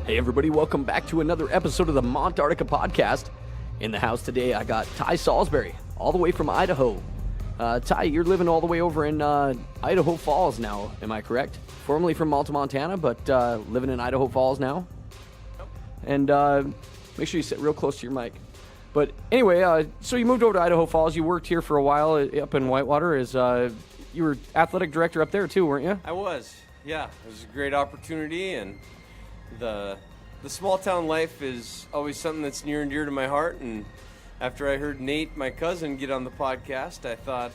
Hey everybody, welcome back to another episode of the Montarctica Podcast. In the house today, I got Ty Salsbery, all the way from Idaho. Ty, you're living all the way over in Idaho Falls now, am I correct? Formerly from Malta Montana, but living in Idaho Falls now. Yep. And make sure you sit real close to your mic. But anyway, so you moved over to Idaho Falls. You worked here for a while up in Whitewater. You were athletic director up there too, weren't you? I was, yeah. It was a great opportunity, and the small town life is always something that's near and dear to my heart. And after I heard Nate, my cousin, get on the podcast, I thought,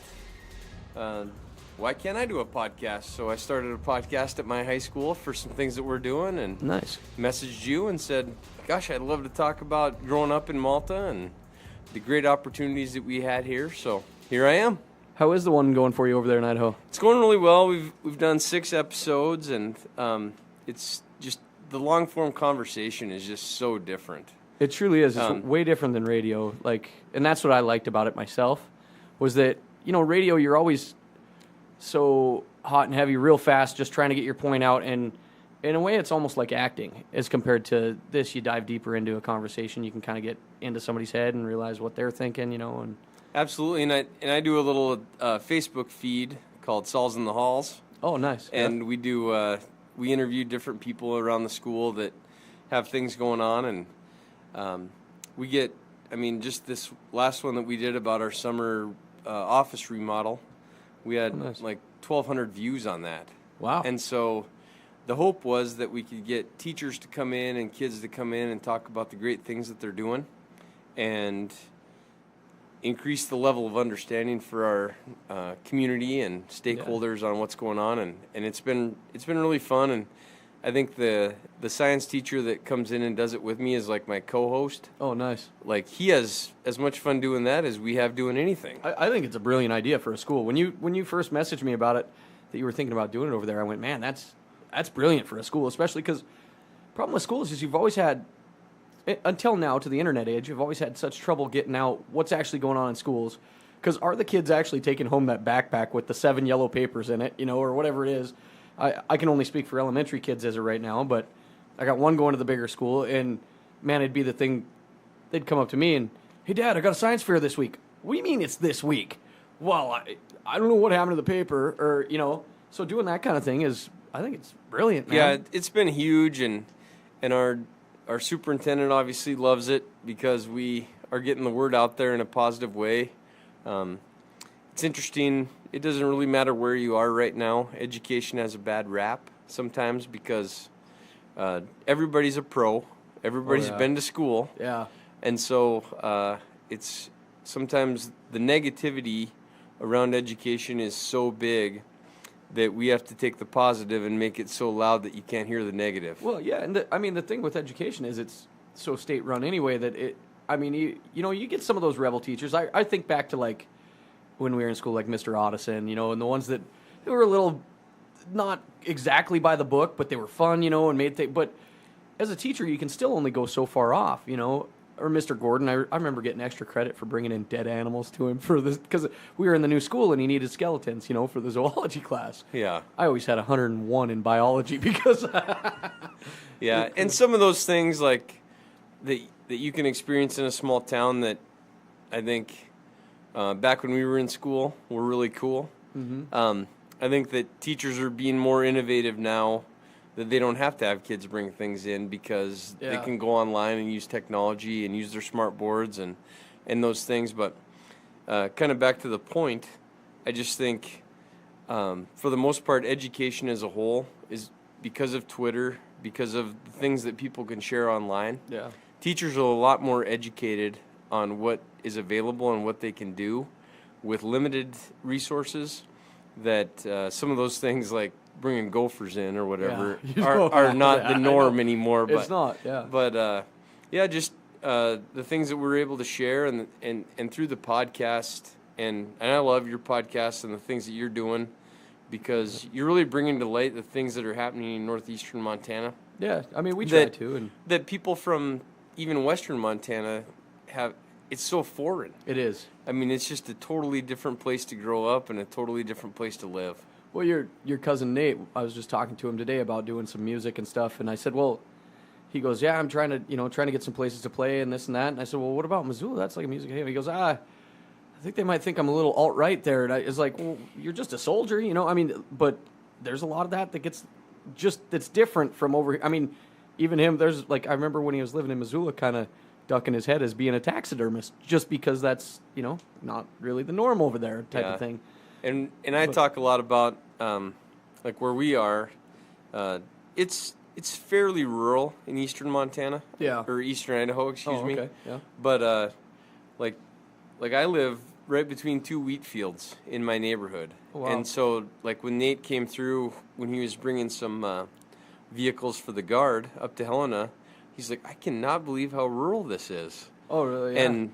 why can't I do a podcast? So I started a podcast at my high school for some things that we're doing, and Nice. messaged you and said, gosh, I'd love to talk about growing up in Malta and the great opportunities that we had here. So here I am. How is the one going for you over there in Idaho? It's going really well. We've done 6 episodes, and it's just the long form conversation is just so different. It truly is. It's way different than radio. And that's what I liked about it myself, was that, radio, you're always so hot and heavy real fast, just trying to get your point out. And in a way, it's almost like acting as compared to this. You dive deeper into a conversation. You can kind of get into somebody's head and realize what they're thinking, and Absolutely. And I do a little Facebook feed called Sals in the Halls. Oh, nice. And we do, we interview different people around the school that have things going on. And we get, just this last one that we did about our summer office remodel, we had like 1,200 views on that. Wow. And so the hope was that we could get teachers to come in and kids to come in and talk about the great things that they're doing and increase the level of understanding for our community and stakeholders on what's going on, and it's been really fun. And I think the science teacher that comes in and does it with me is like my co-host. Oh, nice. Like, he has as much fun doing that as we have doing anything. I think it's a brilliant idea for a school. When you first messaged me about it, that you were thinking about doing it over there, I went, man, that's brilliant for a school, especially because the problem with schools is you've always had, until now, to the internet age, you've always had such trouble getting out what's actually going on in schools. Because are the kids actually taking home that backpack with the 7 yellow papers in it, or whatever it is? I can only speak for elementary kids as of right now, but I got one going to the bigger school, and man, it'd be the thing. They'd come up to me and, hey, Dad, I got a science fair this week. What do you mean it's this week? Well, I don't know what happened to the paper, or, so doing that kind of thing I think it's brilliant, man. Yeah, it's been huge, and our superintendent obviously loves it because we are getting the word out there in a positive way. It's interesting. It doesn't really matter where you are right now. Education has a bad rap sometimes because everybody's a pro. Everybody's been to school. Yeah. And so it's sometimes the negativity around education is so big that we have to take the positive and make it so loud that you can't hear the negative. Well, yeah, and the thing with education is it's so state-run anyway that you get some of those rebel teachers. I think back to, like, when we were in school, like Mr. Otteson, and the ones that they were a little not exactly by the book, but they were fun, and made things. But as a teacher, you can still only go so far off, Or Mr. Gordon, I remember getting extra credit for bringing in dead animals to him for this, because we were in the new school and he needed skeletons, for the zoology class. Yeah. I always had 101 in biology because. Yeah, and some of those things like that you can experience in a small town that I think back when we were in school were really cool. Mm-hmm. I think that teachers are being more innovative now, that they don't have to have kids bring things in because they can go online and use technology and use their smart boards and those things. But kind of back to the point, I just think for the most part, education as a whole is because of Twitter, because of the things that people can share online. Yeah. Teachers are a lot more educated on what is available and what they can do with limited resources, that some of those things like bringing gophers in or whatever are not the norm anymore. But, it's not, yeah. But, just the things that we're able to share and through the podcast, and I love your podcast and the things that you're doing because you're really bringing to light the things that are happening in northeastern Montana. Yeah, we try to. And that people from even western Montana have, it's so foreign. It is. It's just a totally different place to grow up and a totally different place to live. Well, your cousin Nate, I was just talking to him today about doing some music and stuff, and I said, well, he goes, yeah, I'm trying to get some places to play and this and that. And I said, well, what about Missoula? That's like a music haven. He goes, I think they might think I'm a little alt-right there. And it's like, well, you're just a soldier, I mean, but there's a lot of that gets that's different from over here. I mean, even him, there's like, I remember when he was living in Missoula, kind of ducking his head as being a taxidermist, just because that's, not really the norm over there type of thing. And I talk a lot about, like where we are, it's fairly rural in eastern Montana. Yeah. Or eastern Idaho, excuse me. Okay. Yeah. But, like I live right between two wheat fields in my neighborhood. Oh, wow. And so, like, when Nate came through, when he was bringing some vehicles for the Guard up to Helena, he's like, I cannot believe how rural this is. Oh, really? Yeah.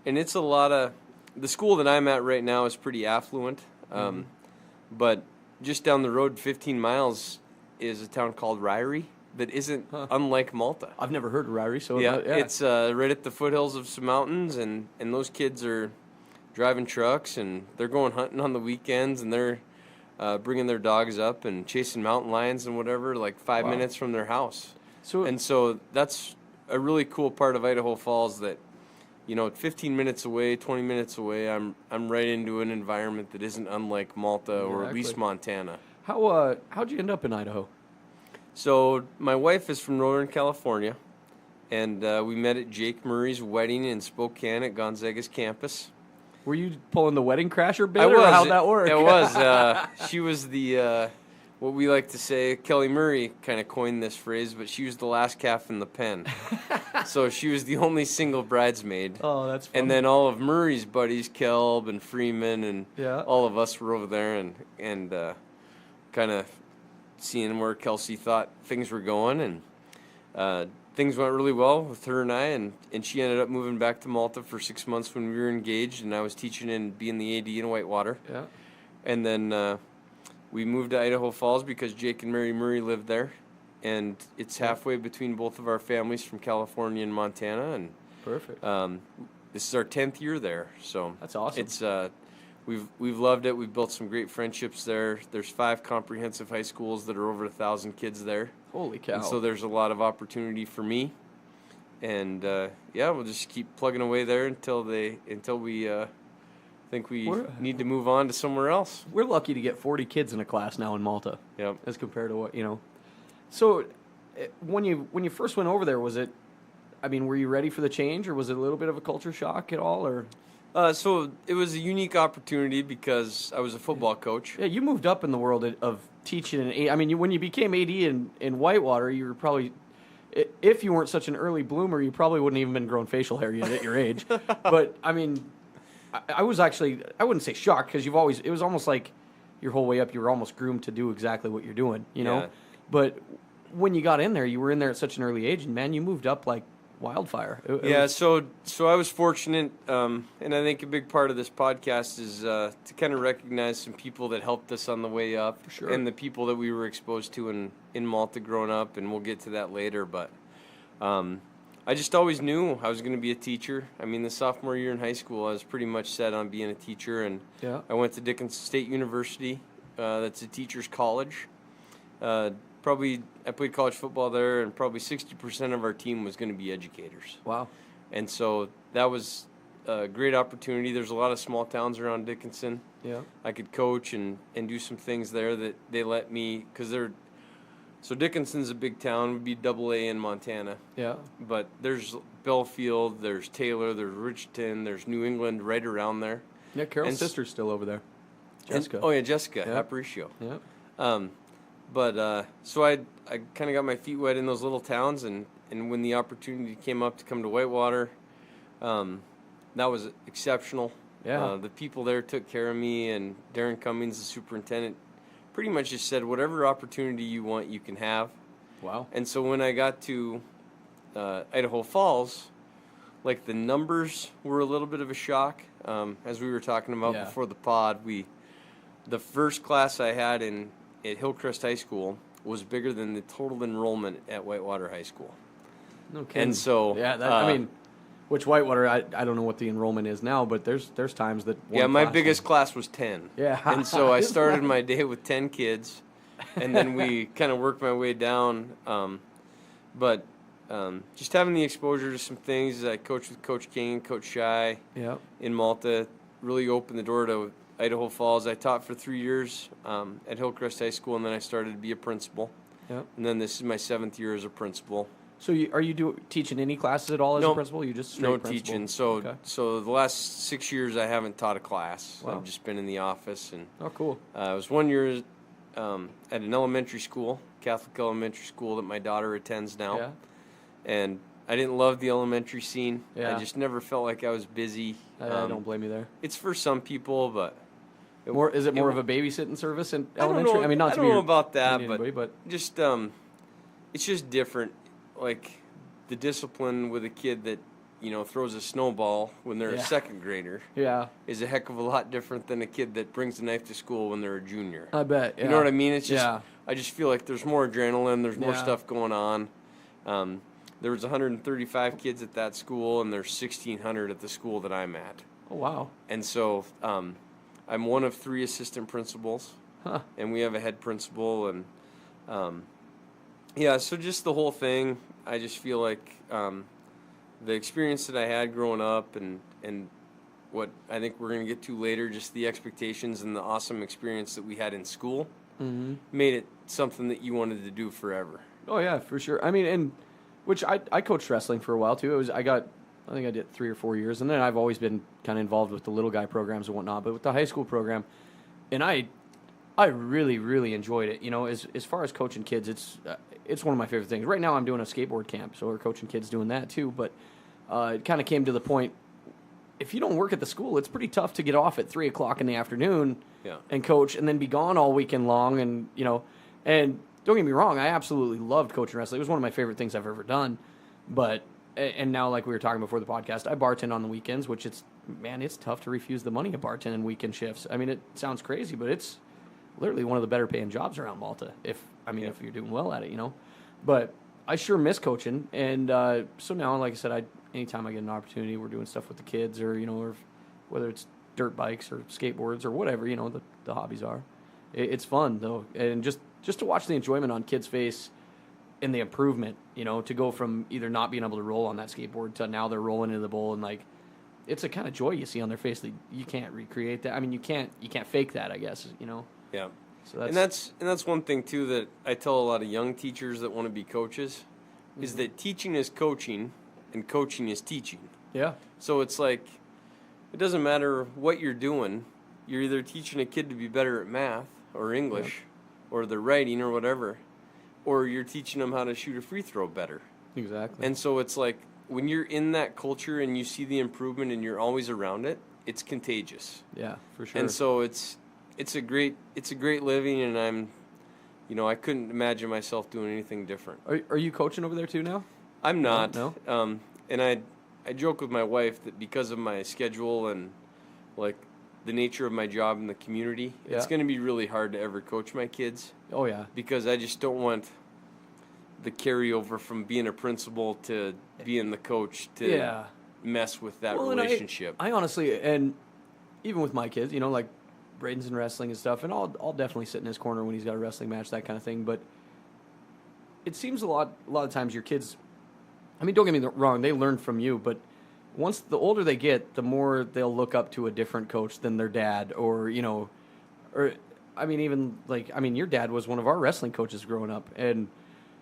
And it's a lot of... The school that I'm at right now is pretty affluent. But just down the road 15 miles is a town called Ryrie that isn't unlike Malta. I've never heard of Ryrie, so... Yeah, it's right at the foothills of some mountains, and those kids are driving trucks, and they're going hunting on the weekends, and they're bringing their dogs up and chasing mountain lions and whatever, like 5 minutes from their house. So that's a really cool part of Idaho Falls that, 15 minutes away, 20 minutes away, I'm right into an environment that isn't unlike Malta or at least Montana. How'd you end up in Idaho? So my wife is from Northern California, and we met at Jake Murray's wedding in Spokane at Gonzaga's campus. Were you pulling the wedding crasher bit, I was. Or how'd that work? It was. She was the, what we like to say, Kelly Murray kind of coined this phrase, but she was the last calf in the pen. So she was the only single bridesmaid. Oh, that's funny. And then all of Murray's buddies, Kelb and Freeman, and all of us were over there and kind of seeing where Kelsey thought things were going, and things went really well with her and I, and she ended up moving back to Malta for 6 months when we were engaged, and I was teaching and being the AD in Whitewater. Yeah. And then we moved to Idaho Falls because Jake and Mary Murray lived there, and it's halfway between both of our families from California and Montana, and perfect. This is our 10th year there, so that's awesome. It's We've loved it. We've built some great friendships there. There's 5 comprehensive high schools that are over 1,000 kids there. Holy cow! And so there's a lot of opportunity for me, and we'll just keep plugging away there until we think we need to move on to somewhere else. We're lucky to get 40 kids in a class now in Malta. Yep. As compared to what So, when you first went over there, were you ready for the change, or was it a little bit of a culture shock at all, or? So it was a unique opportunity because I was a football coach. Yeah, you moved up in the world of teaching. When you became AD in Whitewater, you were probably, if you weren't such an early bloomer, you probably wouldn't even been growing facial hair yet at your age. But I was actually, I wouldn't say shocked, because it was almost like your whole way up, you were almost groomed to do exactly what you're doing, Yeah. But when you got in there, you were in there at such an early age, and man, you moved up like wildfire. So I was fortunate, and I think a big part of this podcast is to kind of recognize some people that helped us on the way up, for sure, and the people that we were exposed to in Malta growing up, and we'll get to that later. But I just always knew I was going to be a teacher. The sophomore year in high school, I was pretty much set on being a teacher, and I went to Dickinson State University. That's a teacher's college. I played college football there, and probably 60% of our team was going to be educators. Wow. And so that was a great opportunity. There's a lot of small towns around Dickinson. Yeah. I could coach and do some things there that they let me, because so Dickinson's a big town, would be AA in Montana. Yeah. But there's Belfield, there's Taylor, there's Richton, there's New England right around there. Yeah, Carol's sister's still over there. Jessica. Jessica, yeah. Aparicio. Yeah. So I kind of got my feet wet in those little towns, and when the opportunity came up to come to Whitewater, that was exceptional. Yeah. The people there took care of me, and Darren Cummings, the superintendent, pretty much just said, whatever opportunity you want, you can have. Wow. And so when I got to Idaho Falls, like, the numbers were a little bit of a shock. As we were talking about before the pod, the first class I had at Hillcrest High School was bigger than the total enrollment at Whitewater High School. No kidding. And so, which Whitewater, I don't know what the enrollment is now, but there's times that my biggest class was 10. Yeah. And so I started my day with 10 kids, and then we kind of worked my way down. But just having the exposure to some things. I coached with Coach King and Coach Shy in Malta. Really opened the door to Idaho Falls. I taught for 3 years at Hillcrest High School, and then I started to be a principal. Yep. And then this is my 7th year as a principal. So are you teaching any classes at all as a principal? You just straight principal? Teaching. So the last 6 years I haven't taught a class. Wow. I've just been in the office. And cool. I was 1 year at an elementary school, Catholic elementary school that my daughter attends now. Yeah. And I didn't love the elementary scene. Yeah. I just never felt like I was busy. I don't blame you there. It's for some people, but is it more of a babysitting service in elementary? I don't know about that, but just it's just different. Like the discipline with a kid that throws a snowball when they're a second grader is a heck of a lot different than a kid that brings a knife to school when they're a junior. I bet. You know what I mean? It's just I just feel like there's more adrenaline, there's more stuff going on. There was 135 kids at that school, and there's 1,600 at the school that I'm at. Oh, wow. And so I'm one of 3 assistant principals, and we have a head principal. And, so just the whole thing, I just feel like the experience that I had growing up and what I think we're going to get to later, just the expectations and the awesome experience that we had in school, made it something that you wanted to do forever. Oh, yeah, for sure. I mean, which I coached wrestling for a while too. I think I did 3 or 4 years, and then I've always been kind of involved with the little guy programs and whatnot. But with the high school program, and I really, really enjoyed it. As far as coaching kids, it's one of my favorite things. Right now, I'm doing a skateboard camp, so we're coaching kids doing that too. But it kind of came to the point: if you don't work at the school, it's pretty tough to get off at 3 o'clock in the afternoon and coach, and then be gone all weekend long. And don't get me wrong, I absolutely loved coaching wrestling. It was one of my favorite things I've ever done. But and now, like we were talking before the podcast, I bartend on the weekends, which it's tough to refuse the money of bartending weekend shifts. I mean, it sounds crazy, but it's literally one of the better paying jobs around Malta. If you're doing well at it, But I sure miss coaching, and so now, like I said, anytime I get an opportunity, we're doing stuff with the kids, or or whether it's dirt bikes or skateboards or whatever the hobbies are. It's fun though, and just to watch the enjoyment on kids' face and the improvement, to go from either not being able to roll on that skateboard to now they're rolling into the bowl, and it's a kind of joy you see on their face that you can't recreate that. I mean, you can't fake that, I guess, Yeah. So that's one thing too that I tell a lot of young teachers that want to be coaches is that teaching is coaching and coaching is teaching. Yeah. So it's like it doesn't matter what you're doing. You're either teaching a kid to be better at math or English or their writing or whatever, or you're teaching them how to shoot a free throw better. Exactly. And so it's like when you're in that culture and you see the improvement and you're always around it, it's contagious. Yeah, for sure. And so it's a great living, and I couldn't imagine myself doing anything different. Are you coaching over there too now? I'm not. No. And I joke with my wife that because of my schedule and like the nature of my job in the community, it's going to be really hard to ever coach my kids. Oh yeah. Because I just don't want the carryover from being a principal to being the coach to mess with that relationship. I honestly, and even with my kids, like Braden's in wrestling and stuff, and I'll definitely sit in his corner when he's got a wrestling match, that kind of thing. But it seems a lot of times your kids, I mean, don't get me wrong, they learn from you, but once the older they get, the more they'll look up to a different coach than their dad, or your dad was one of our wrestling coaches growing up, and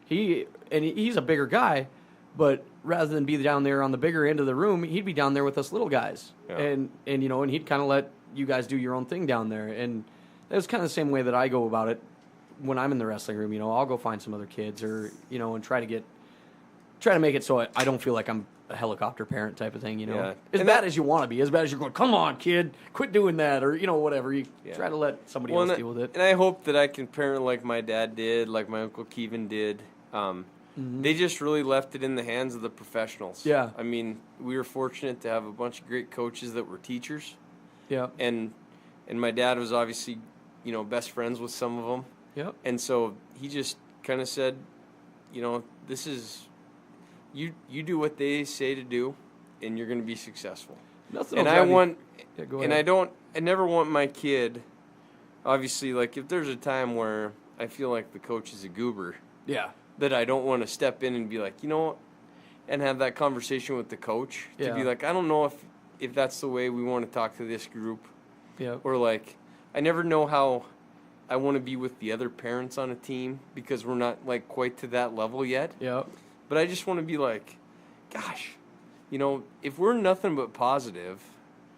he's a bigger guy, but rather than be down there on the bigger end of the room, he'd be down there with us little guys, and he'd kind of let you guys do your own thing down there, and it was kind of the same way that I go about it when I'm in the wrestling room. I'll go find some other kids, or and try to make it so I don't feel like I'm a helicopter parent type of thing, As bad as you want to be, as bad as you're going, come on, kid, quit doing that, or, whatever. You try to let somebody else deal with it. And I hope that I can parent like my dad did, like my Uncle Kevin did. They just really left it in the hands of the professionals. Yeah. I mean, we were fortunate to have a bunch of great coaches that were teachers. Yeah. And my dad was obviously, best friends with some of them. Yeah. And so he just kind of said, this is... You do what they say to do, and you're going to be successful. Nothing. And I never want my kid. Obviously, like if there's a time where I feel like the coach is a goober, yeah, that I don't want to step in and be like, and have that conversation with the coach to be like, I don't know if that's the way we want to talk to this group. Yeah. Or like, I never know how I want to be with the other parents on a team because we're not like quite to that level yet. Yeah. But I just want to be like, gosh, you know, if we're nothing but positive,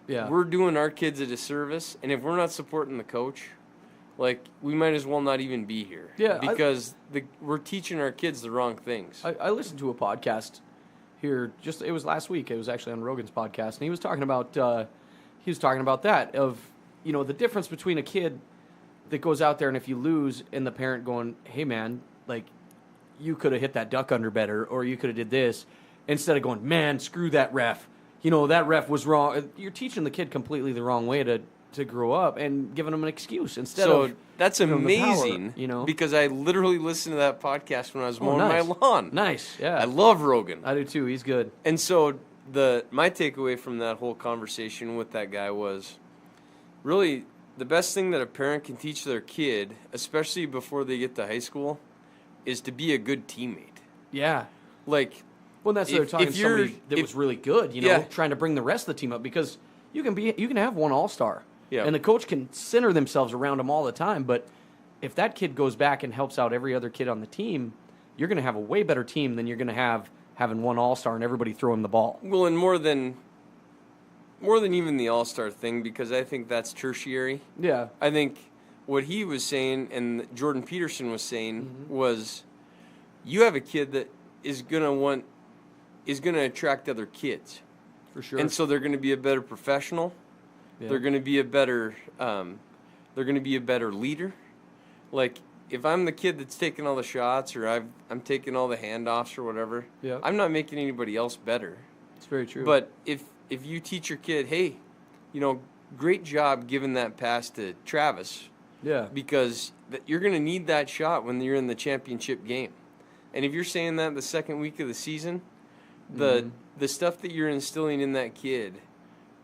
we're doing our kids a disservice. And if we're not supporting the coach, like, we might as well not even be here. Yeah. Because we're teaching our kids the wrong things. I listened to a podcast here it was last week. It was actually on Rogan's podcast. And he was talking about that of, you know, the difference between a kid that goes out there and if you lose and the parent going, hey, man, like, you could have hit that duck under better or you could have did this, instead of going, man, screw that ref. You know, that ref was wrong. You're teaching the kid completely the wrong way to grow up and giving them an excuse instead of... That's amazing, the power, you know? Because I literally listened to that podcast when I was mowing my lawn. Nice, yeah. I love Rogan. I do too. He's good. And so my takeaway from that whole conversation with that guy was really the best thing that a parent can teach their kid, especially before they get to high school, is to be a good teammate. Yeah. Like... Well, that's they're talking to somebody that was really good, you know, trying to bring the rest of the team up because you can have one all-star, and the coach can center themselves around him all the time. But if that kid goes back and helps out every other kid on the team, you're going to have a way better team than you're going to have having one all-star and everybody throwing the ball. Well, and more than even the all-star thing, because I think that's tertiary. Yeah, I think what he was saying and Jordan Peterson was saying was, you have a kid that is going to attract other kids. For sure. And so they're going to be a better professional. Yeah. They're going to be a better leader. Like, if I'm the kid that's taking all the shots or I'm taking all the handoffs or whatever, I'm not making anybody else better. It's very true. But if you teach your kid, hey, you know, great job giving that pass to Travis. Yeah. Because you're going to need that shot when you're in the championship game. And if you're saying that the second week of the season, the stuff that you're instilling in that kid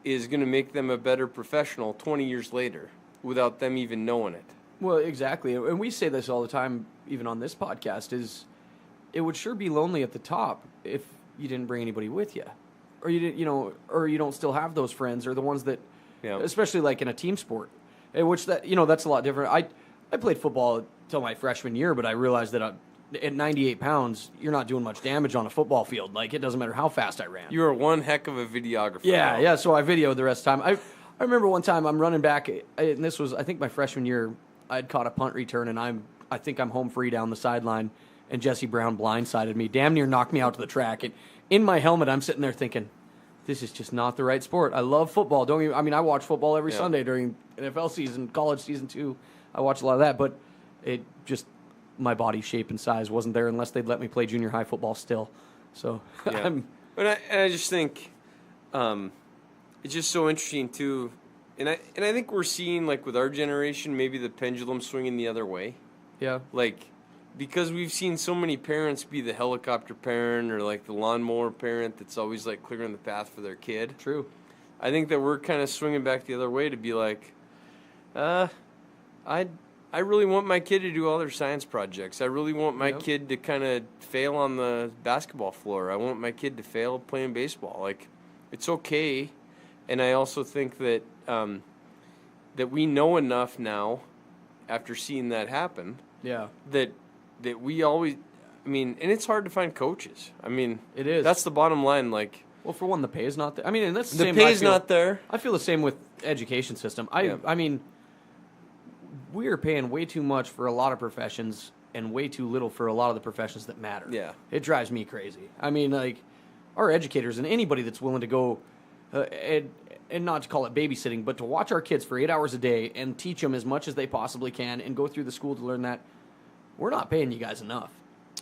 is going to make them a better professional 20 years later without them even knowing it. Well, exactly. And we say this all the time, even on this podcast, is it would sure be lonely at the top if you didn't bring anybody with you. Or you didn't, you know, or you don't still have those friends or the ones that, especially like in a team sport, which that, you know, that's a lot different. I played football till my freshman year, but I realized that at 98 pounds, you're not doing much damage on a football field. Like, it doesn't matter how fast I ran. You are one heck of a videographer. Yeah, so I videoed the rest of the time. I remember one time I'm running back, and this was, I think, my freshman year. I'd caught a punt return, and I think I'm home free down the sideline, and Jesse Brown blindsided me, damn near knocked me out to the track. And in my helmet, I'm sitting there thinking, this is just not the right sport. I love football. I watch football every Sunday during NFL season, college season too. I watch a lot of that, but it just... my body shape and size wasn't there unless they'd let me play junior high football still. So, But I just think it's just so interesting too, and I think we're seeing, like, with our generation, maybe the pendulum swinging the other way. Yeah. Like, because we've seen so many parents be the helicopter parent or like the lawnmower parent that's always like clearing the path for their kid. True. I think that we're kind of swinging back the other way to be like, I really want my kid to do all their science projects. I really want my kid to kind of fail on the basketball floor. I want my kid to fail playing baseball. Like, it's okay. And I also think that that we know enough now, after seeing that happen, that we always, I mean, and it's hard to find coaches. I mean, it is. That's the bottom line. Like, well, for one, the pay is not there. I mean, and that's the same. The pay's not there. I feel the same with education system. I mean, we are paying way too much for a lot of professions and way too little for a lot of the professions that matter. Yeah. It drives me crazy. I mean, like, our educators and anybody that's willing to go and not to call it babysitting, but to watch our kids for 8 hours a day and teach them as much as they possibly can and go through the school to learn that, we're not paying you guys enough.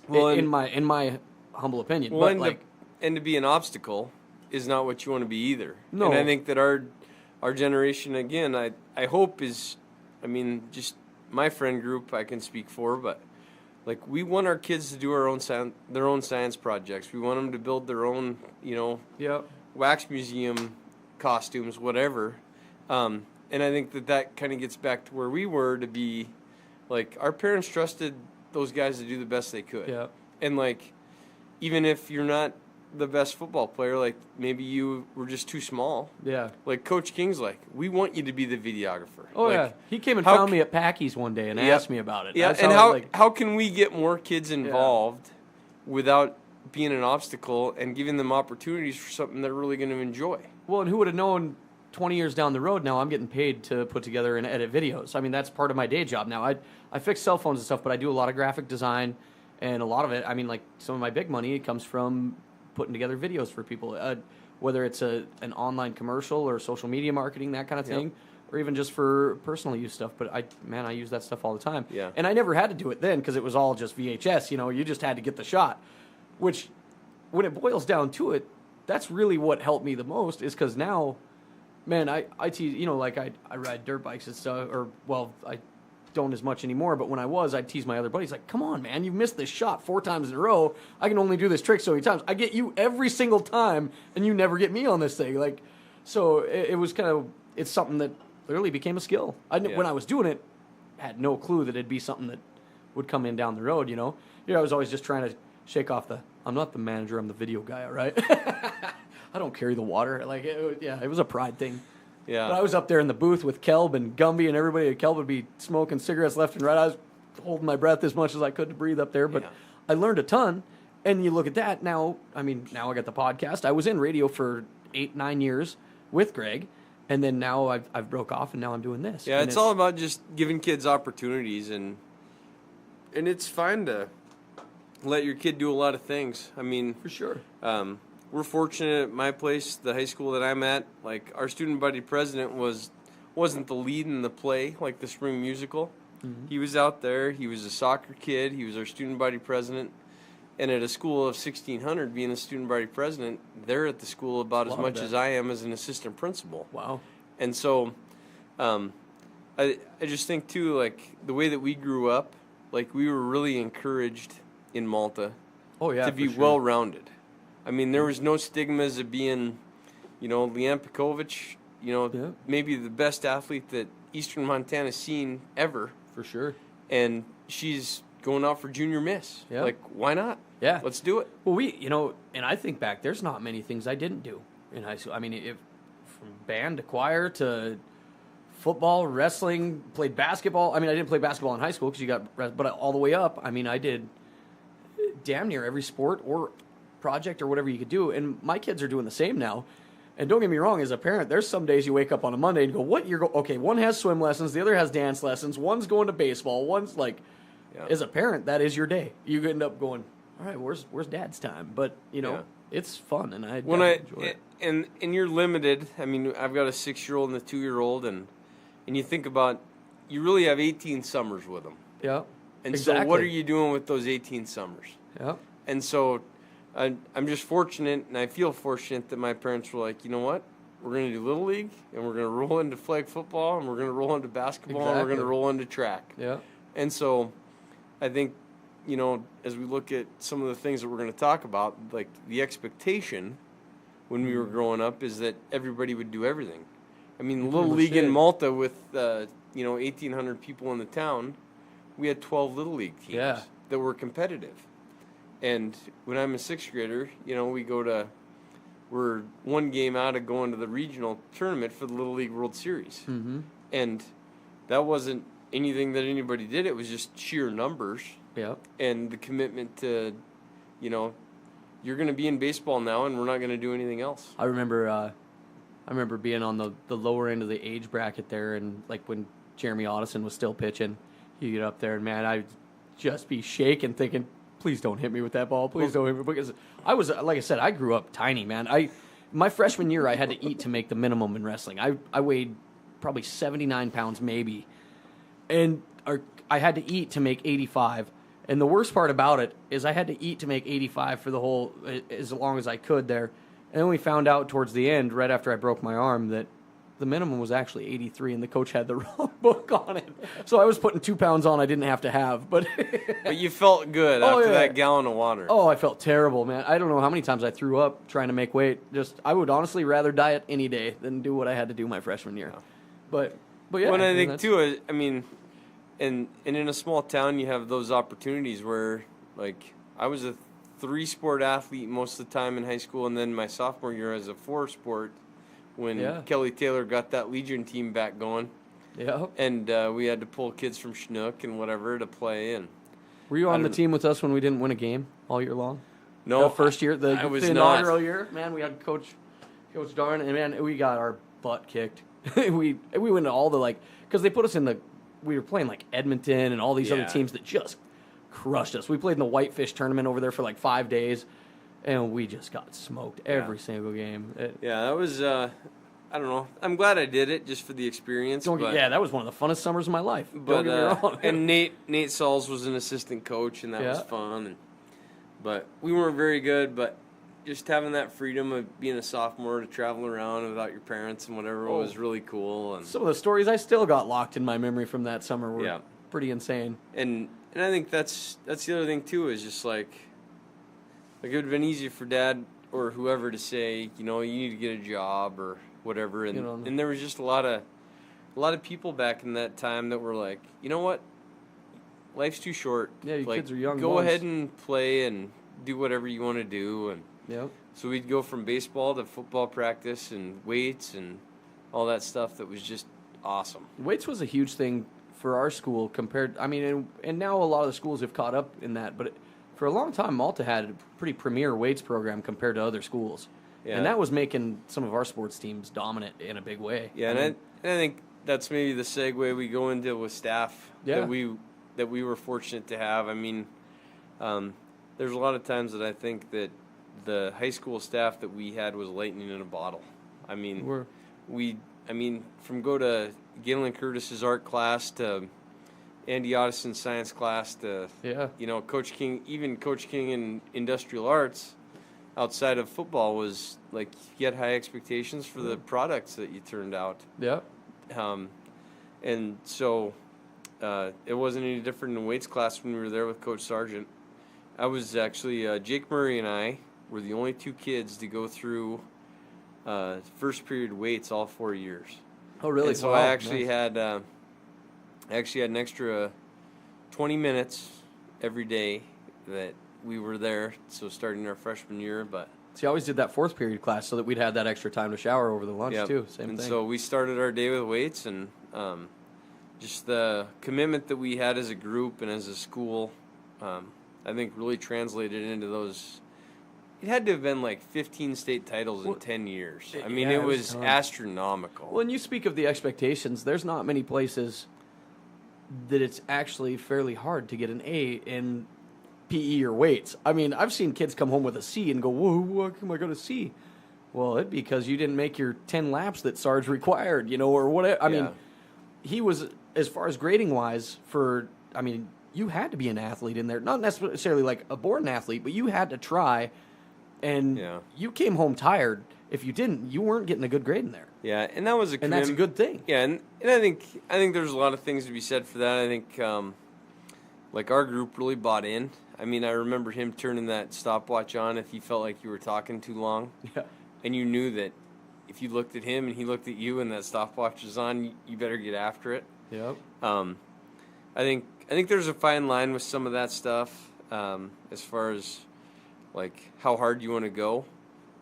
Well, in my humble opinion. Well, but and to be an obstacle is not what you want to be either. No. And I think that our generation, again, I hope is, I mean, just my friend group I can speak for, but like, we want our kids to do their own science projects. We want them to build their own, wax museum costumes, whatever. And I think that kind of gets back to where we were, to be like, our parents trusted those guys to do the best they could. Yeah. And like, even if you're not the best football player, like maybe you were just too small. Yeah. Like Coach King's like, we want you to be the videographer. Oh, like, yeah. He came and found me at Packy's one day and asked me about it. Yeah, That's and like, how can we get more kids involved without being an obstacle and giving them opportunities for something they're really going to enjoy? Well, and who would have known 20 years down the road now I'm getting paid to put together and edit videos. I mean, that's part of my day job now. I fix cell phones and stuff, but I do a lot of graphic design, and a lot of it, I mean, like some of my big money comes from putting together videos for people, whether it's an online commercial or social media marketing, that kind of thing, or even just for personal use stuff. But I use that stuff all the time. Yeah. And I never had to do it then because it was all just VHS. You just had to get the shot, which when it boils down to it, that's really what helped me the most is because now, man, I tease, like I ride dirt bikes and stuff, I don't as much anymore, but when I'd tease my other buddies, like, come on, man, you missed this shot 4 times in a row. I can only do this trick so many times. I get you every single time, and you never get me on this thing. Like, so it was it's something that literally became a skill. When I was doing it, I had no clue that it'd be something that would come in down the road, I was always just trying to shake off I'm not the manager, I'm the video guy, all right? I don't carry the water. Like, it was a pride thing. Yeah. But I was up there in the booth with Kelb and Gumby and everybody. Kelb would be smoking cigarettes left and right. I was holding my breath as much as I could to breathe up there. But I learned a ton. And you look at that now. I got the podcast. I was in radio for 8-9 years with Greg. And then now I've broke off and now I'm doing this. Yeah, it's all about just giving kids opportunities. And it's fine to let your kid do a lot of things. I mean, for sure. We're fortunate at my place, the high school that I'm at. Like, our student body president wasn't the lead in the play, like the spring musical. Mm-hmm. He was out there. He was a soccer kid. He was our student body president. And at a school of 1,600, being a student body president, they're at the school about as much as I am as an assistant principal. Wow. And so I just think, too, like, the way that we grew up, like, we were really encouraged in Malta to be well-rounded. I mean, there was no stigmas of being, Leanne Pekovic, maybe the best athlete that Eastern Montana's seen ever. For sure. And she's going out for junior miss. Yeah. Like, why not? Yeah. Let's do it. Well, and I think back, there's not many things I didn't do in high school. I mean, from band to choir to football, wrestling, played basketball. I mean, I didn't play basketball in high school but all the way up, I did damn near every sport or project or whatever you could do, and my kids are doing the same now. And don't get me wrong, as a parent, there's some days you wake up on a Monday and go, okay, one has swim lessons, the other has dance lessons, one's going to baseball, one's like, as a parent, that is your day. You end up going, all right, where's dad's time? But it's fun, and I enjoy it. And you're limited. I mean, I've got a 6-year-old and a 2-year-old, and you think about, you really have 18 summers with them. Yeah. And so what are you doing with those 18 summers? Yeah. And so I'm just fortunate, and I feel fortunate that my parents were like, you know what? We're going to do Little League, and we're going to roll into flag football, and we're going to roll into basketball, and we're going to roll into track. Yeah. And so I think, as we look at some of the things that we're going to talk about, like the expectation when we were growing up is that everybody would do everything. I mean, Little League in Malta with, 1,800 people in the town, we had 12 Little League teams that were competitive. And when I'm a 6th grader, we're one game out of going to the regional tournament for the Little League World Series. Mm-hmm. And that wasn't anything that anybody did. It was just sheer numbers. Yeah. And the commitment to, you're going to be in baseball now and we're not going to do anything else. I remember being on the lower end of the age bracket there, and like when Jeremy Otteson was still pitching, you get up there and, man, I'd just be shaking thinking, please don't hit me with that ball. Please don't hit me. Because I was, like I said, I grew up tiny, man. My freshman year, I had to eat to make the minimum in wrestling. I weighed probably 79 pounds maybe. And I had to eat to make 85. And the worst part about it is I had to eat to make 85 for as long as I could there. And then we found out towards the end, right after I broke my arm, that the minimum was actually 83, and the coach had the wrong book on it. So I was putting 2 pounds on I didn't have to have. But you felt good after that gallon of water. Oh, I felt terrible, man. I don't know how many times I threw up trying to make weight. I would honestly rather diet any day than do what I had to do my freshman year. But yeah. When I think, too, I mean, and in a small town, you have those opportunities where, like, I was a 3-sport athlete most of the time in high school, and then my sophomore year as a 4-sport when Kelly Taylor got that Legion team back going. Yeah. And we had to pull kids from Chinook and whatever to play. And were you on the team with us when we didn't win a game all year long? No. The first year, the inaugural not. year, man, we had Coach Darn, and man, we got our butt kicked. we went to all the because they put us in we were playing Edmonton and all these other teams that just crushed us. We played in the Whitefish tournament over there for 5 days, and we just got smoked every single game. That was I don't know. I'm glad I did it just for the experience. That was one of the funnest summers of my life. But, don't get me wrong. And Nate Sauls was an assistant coach, and that was fun. But we weren't very good, but just having that freedom of being a sophomore to travel around without your parents and whatever was really cool. And some of the stories I still got locked in my memory from that summer were pretty insane. And I think that's the other thing too, is just it would have been easy for Dad or whoever to say, you need to get a job or whatever. And and there was just a lot of people back in that time that were like, you know what, life's too short. Yeah, you kids are young. Go ahead and play and do whatever you want to do. And so we'd go from baseball to football practice and weights and all that stuff that was just awesome. Weights was a huge thing for our school compared. And now a lot of the schools have caught up in that, but for a long time, Malta had a pretty premier weights program compared to other schools. Yeah. And that was making some of our sports teams dominant in a big way. Yeah, I think that's maybe the segue we go into with staff that we were fortunate to have. There's a lot of times that I think that the high school staff that we had was lightning in a bottle. From go to Galen Curtis's art class to Andy Ottison's science class to Coach King in industrial arts. Outside of football was you had high expectations for the products that you turned out. Yeah. And so it wasn't any different in weights class when we were there with Coach Sargent. I was actually Jake Murray and I were the only 2 kids to go through first period weights all 4 years. Oh, really? And so I actually had an extra 20 minutes every day that we were there, so starting our freshman year. But see, I always did that 4th period class so that we'd have that extra time to shower over the lunch too. Same thing. And so we started our day with weights, and just the commitment that we had as a group and as a school, I think really translated into those. It had to have been 15 state titles in 10 years. It was astronomical. Well, and you speak of the expectations. There's not many places that it's actually fairly hard to get an A in PE or weights. I've seen kids come home with a C and go, whoa, why come I got a C? Well, it's because you didn't make your 10 laps that Sarge required, or whatever. He was, as far as grading-wise, you had to be an athlete in there. Not necessarily a born athlete, but you had to try, and you came home tired. If you didn't, you weren't getting a good grade in there. Yeah, and that was and that's a good thing. Yeah, and I think there's a lot of things to be said for that. I think our group really bought in. I remember him turning that stopwatch on if he felt like you were talking too long. Yeah. And you knew that if you looked at him and he looked at you and that stopwatch was on, you better get after it. Yep. I think there's a fine line with some of that stuff as far as how hard you want to go.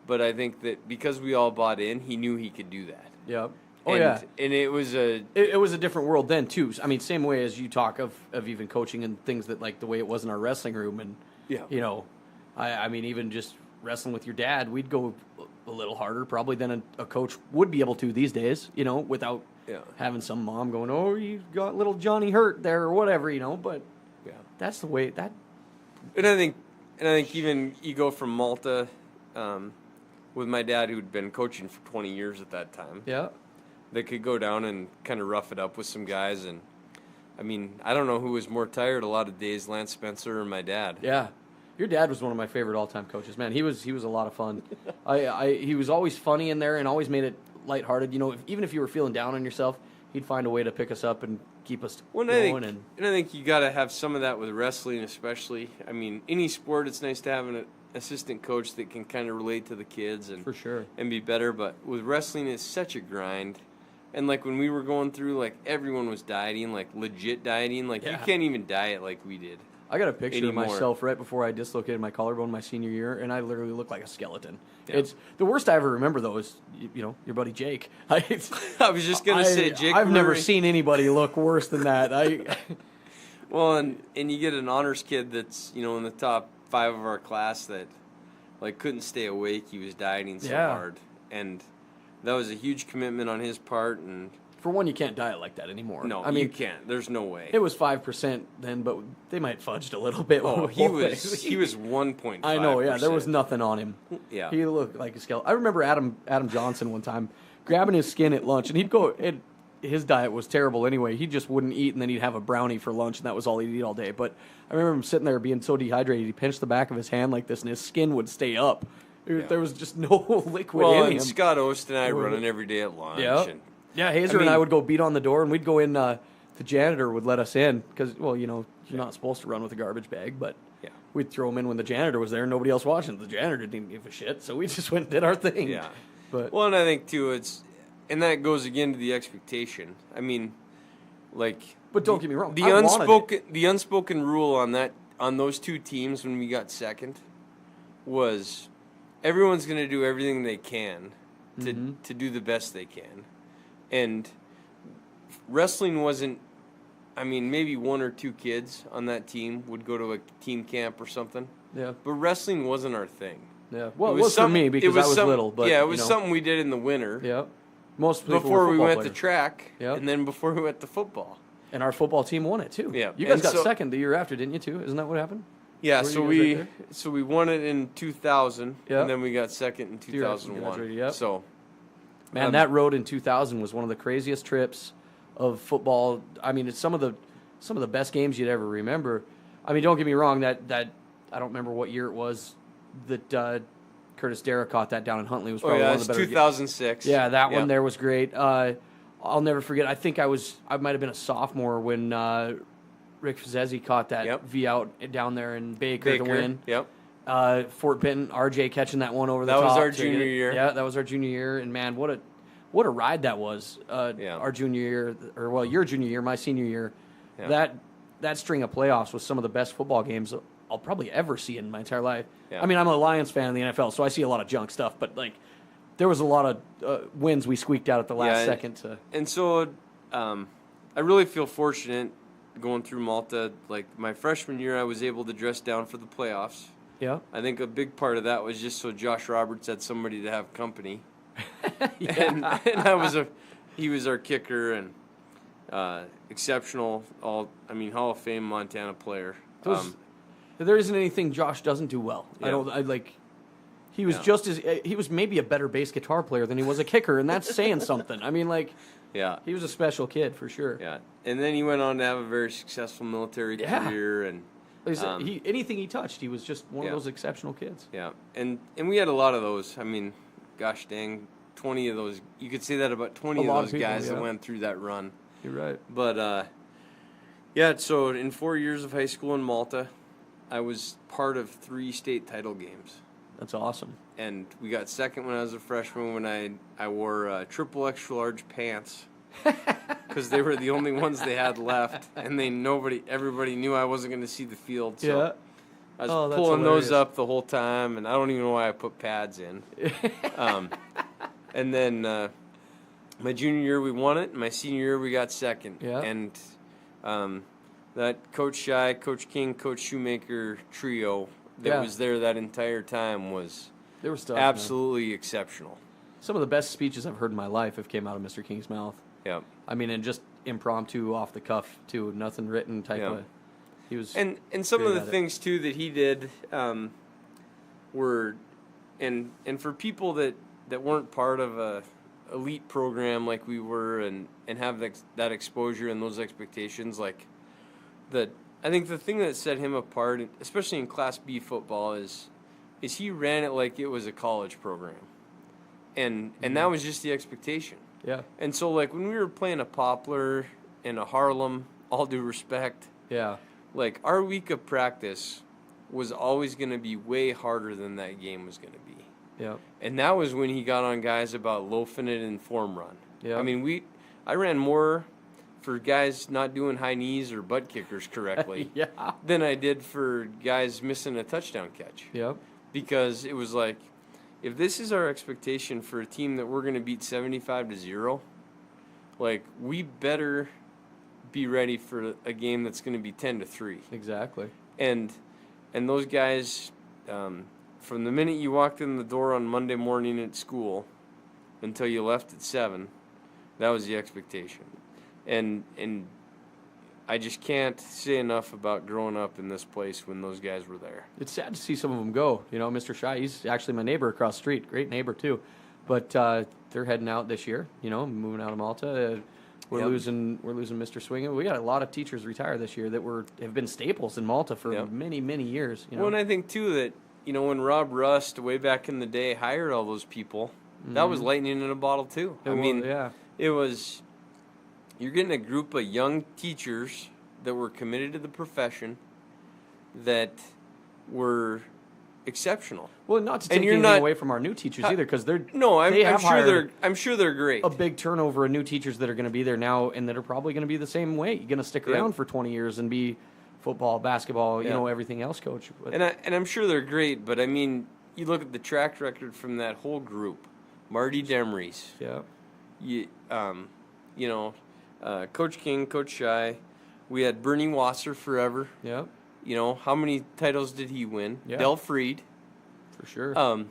But I think that because we all bought in, he knew he could do that. Yep. And it was it was a different world then too. Same way as you talk of even coaching and things that the way it was in our wrestling room, and even just wrestling with your dad, we'd go a little harder probably than a coach would be able to these days, without having some mom going, oh, you got little Johnny hurt there or whatever, but that's the way that. And I think even you go from Malta with my dad, who'd been coaching for 20 years at that time. Yeah. They could go down and kind of rough it up with some guys. And, I don't know who was more tired a lot of days, Lance Spencer or my dad. Yeah. Your dad was one of my favorite all-time coaches, man. He was a lot of fun. He was always funny in there and always made it lighthearted. Even if you were feeling down on yourself, he'd find a way to pick us up and keep us going. And I think you got to have some of that with wrestling especially. Any sport, it's nice to have an assistant coach that can kind of relate to the kids and for sure and be better. But with wrestling, it's such a grind. And when we were going through, everyone was dieting, legit dieting. You can't even diet like we did. I got a picture anymore. of myself right before I dislocated my collarbone my senior year, and I literally looked like a skeleton. Yeah. It's the worst I ever remember, though, is your buddy Jake. I was just gonna say Jake. I've never Murray. seen anybody look worse than that. Well, and you get an honors kid that's in the top 5 of our class that couldn't stay awake. He was dieting so hard, and that was a huge commitment on his part. And for one, you can't diet like that anymore. no, I mean, you can't. There's no way. It was 5% then, but they might fudged a little bit. Oh, he was 1.5%. I know. Yeah, there was nothing on him. Yeah, he looked like a skeleton. I remember Adam Johnson one time grabbing his skin at lunch, and he'd go. His diet was terrible anyway. He just wouldn't eat, and then he'd have a brownie for lunch, and that was all he'd eat all day. But I remember him sitting there being so dehydrated, he pinched the back of his hand like this, and his skin would stay up. There was just no liquid in him. And Scott Ost and I running every day at lunch. Yeah. And, Hazer and I would go beat on the door, and we'd go in. The janitor would let us in because, you're not supposed to run with a garbage bag, but we'd throw them in when the janitor was there and nobody else watching. The janitor didn't give a shit, so we just went and did our thing. Yeah. But and I think, too, and that goes again to the expectation. I mean, but don't get me wrong. The unspoken rule on those two teams when we got second was everyone's going to do everything they can to do the best they can. And wrestling wasn't, maybe 1 or 2 kids on that team would go to a team camp or something. Yeah. But wrestling wasn't our thing. Yeah. Well, it was for me because I was little. But, it was something we did in the winter. Yeah. Most people before we went players. to track, Yep. and then before we went to football. And our football team won it, too. Yeah. You guys got second the year after, didn't you, too? Isn't that what happened? Yeah, so we won it in 2000, Yep. and then we got second in 2001. Yep. So, man, that road in 2000 was one of the craziest trips of football. It's some of the best games you'd ever remember. Don't get me wrong, that I don't remember what year it was that Curtis Derrick caught that down in Huntley. Was probably one of the better 2006. Yeah, that one there was great. I'll never forget. I think I might have been a sophomore when Rick Fazezi caught that V out down there in Baker to win. Yep. Fort Benton, RJ catching that one over the top. That was our junior year. Yeah, that was our junior year, and man, what a ride that was. Our junior year, or your junior year, my senior year. Yeah. That string of playoffs was some of the best football games I'll probably ever see in my entire life. Yeah. I'm a Lions fan in the NFL, so I see a lot of junk stuff, but there was a lot of wins we squeaked out at the last second. And so I really feel fortunate going through Malta. My freshman year, I was able to dress down for the playoffs. Yeah. I think a big part of that was just so Josh Roberts had somebody to have company. and he was our kicker and exceptional, Hall of Fame Montana player. There isn't anything Josh doesn't do well. Yeah. He was he was maybe a better bass guitar player than he was a kicker, and that's saying something. Yeah, he was a special kid for sure. Yeah, and then he went on to have a very successful military career, and anything he touched, he was just one of those exceptional kids. Yeah, and we had a lot of those. Gosh dang, 20 of those. You could say that about 20 of those guys that went through that run. You're right. But so in 4 years of high school in Malta, I was part of 3 state title games. That's awesome. And we got second when I was a freshman when I wore triple extra large pants because they were the only ones they had left, and everybody knew I wasn't going to see the field. So I was pulling those up the whole time, and I don't even know why I put pads in. And then my junior year we won it, and my senior year we got second. Yeah. And that Coach Shy, Coach King, Coach Shoemaker trio that was there that entire time was absolutely exceptional. Some of the best speeches I've heard in my life have came out of Mr. King's mouth. Yeah. And just impromptu, off the cuff too, nothing written type of. He was. And some of the things too that he did were, and for people that weren't part of a elite program like we were, and have that exposure and those expectations, I think the thing that set him apart, especially in Class B football, is he ran it like it was a college program, and that was just the expectation. Yeah. And so when we were playing a Poplar and a Harlem, all due respect, our week of practice was always going to be way harder than that game was going to be. Yeah. And that was when he got on guys about loafing it in form run. Yeah. I ran more for guys not doing high knees or butt kickers correctly Yeah. than I did for guys missing a touchdown catch. Yep. Because it was like, if this is our expectation for a team that we're going to beat 75-0, like, we better be ready for a game that's going to be 10-3. Exactly. And those guys, from the minute you walked in the door on Monday morning at school until you left at 7, that was the expectation. And I just can't say enough about growing up in this place when those guys were there. It's sad to see some of them go. You know, Mr. Shy, he's actually my neighbor across the street. Great neighbor, too. But they're heading out this year, you know, moving out of Malta. We're losing Mr. Swingen. We got a lot of teachers retire this year that have been staples in Malta for many, many years. You know? Well, and I think, too, that, you know, when Rob Rust, way back in the day, hired all those people, that was lightning in a bottle, too. It was... You're getting a group of young teachers that were committed to the profession that were exceptional. Well, not to take anything away from our new teachers either, because they're I'm sure they're great. A big turnover of new teachers that are going to be there now, and that are probably going to be the same way. You're going to stick around for 20 years and be football, basketball, you know, everything else coach. But, and I'm sure they're great, but I mean, you look at the track record from that whole group. Marty Demries. Yeah. You know. Coach King, Coach Shy. We had Bernie Wasser forever. Yeah. You know, how many titles did he win? Yeah. Del Freed. For sure.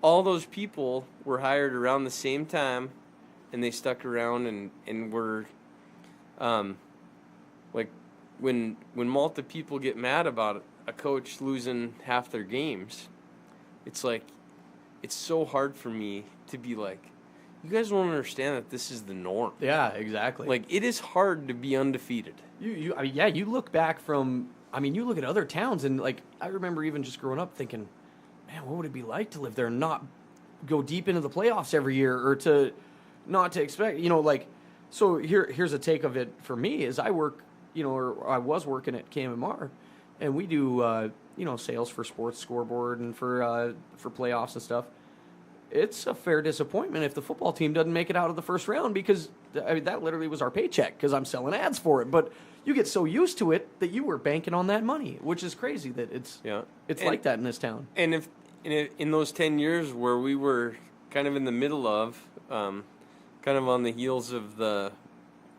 All those people were hired around the same time, and they stuck around and were, like, when Malta people get mad about a coach losing half their games, it's like, it's so hard for me to be like, you guys don't understand that this is the norm. Yeah, exactly. Like, it is hard to be undefeated. You look back you look at other towns, and, like, I remember even just growing up thinking, man, what would it be like to live there and not go deep into the playoffs every year, or to not to expect, you know, like, so here's a take of it for me is I work, you know, or I was working at KMMR, and we do, you know, sales for Sports Scoreboard and for playoffs and stuff. It's a fair disappointment if the football team doesn't make it out of the first round, because I mean, that literally was our paycheck because I'm selling ads for it. But you get so used to it that you were banking on that money, which is crazy that it's like that in this town. And if in those 10 years where we were kind of in the middle of, kind of on the heels of the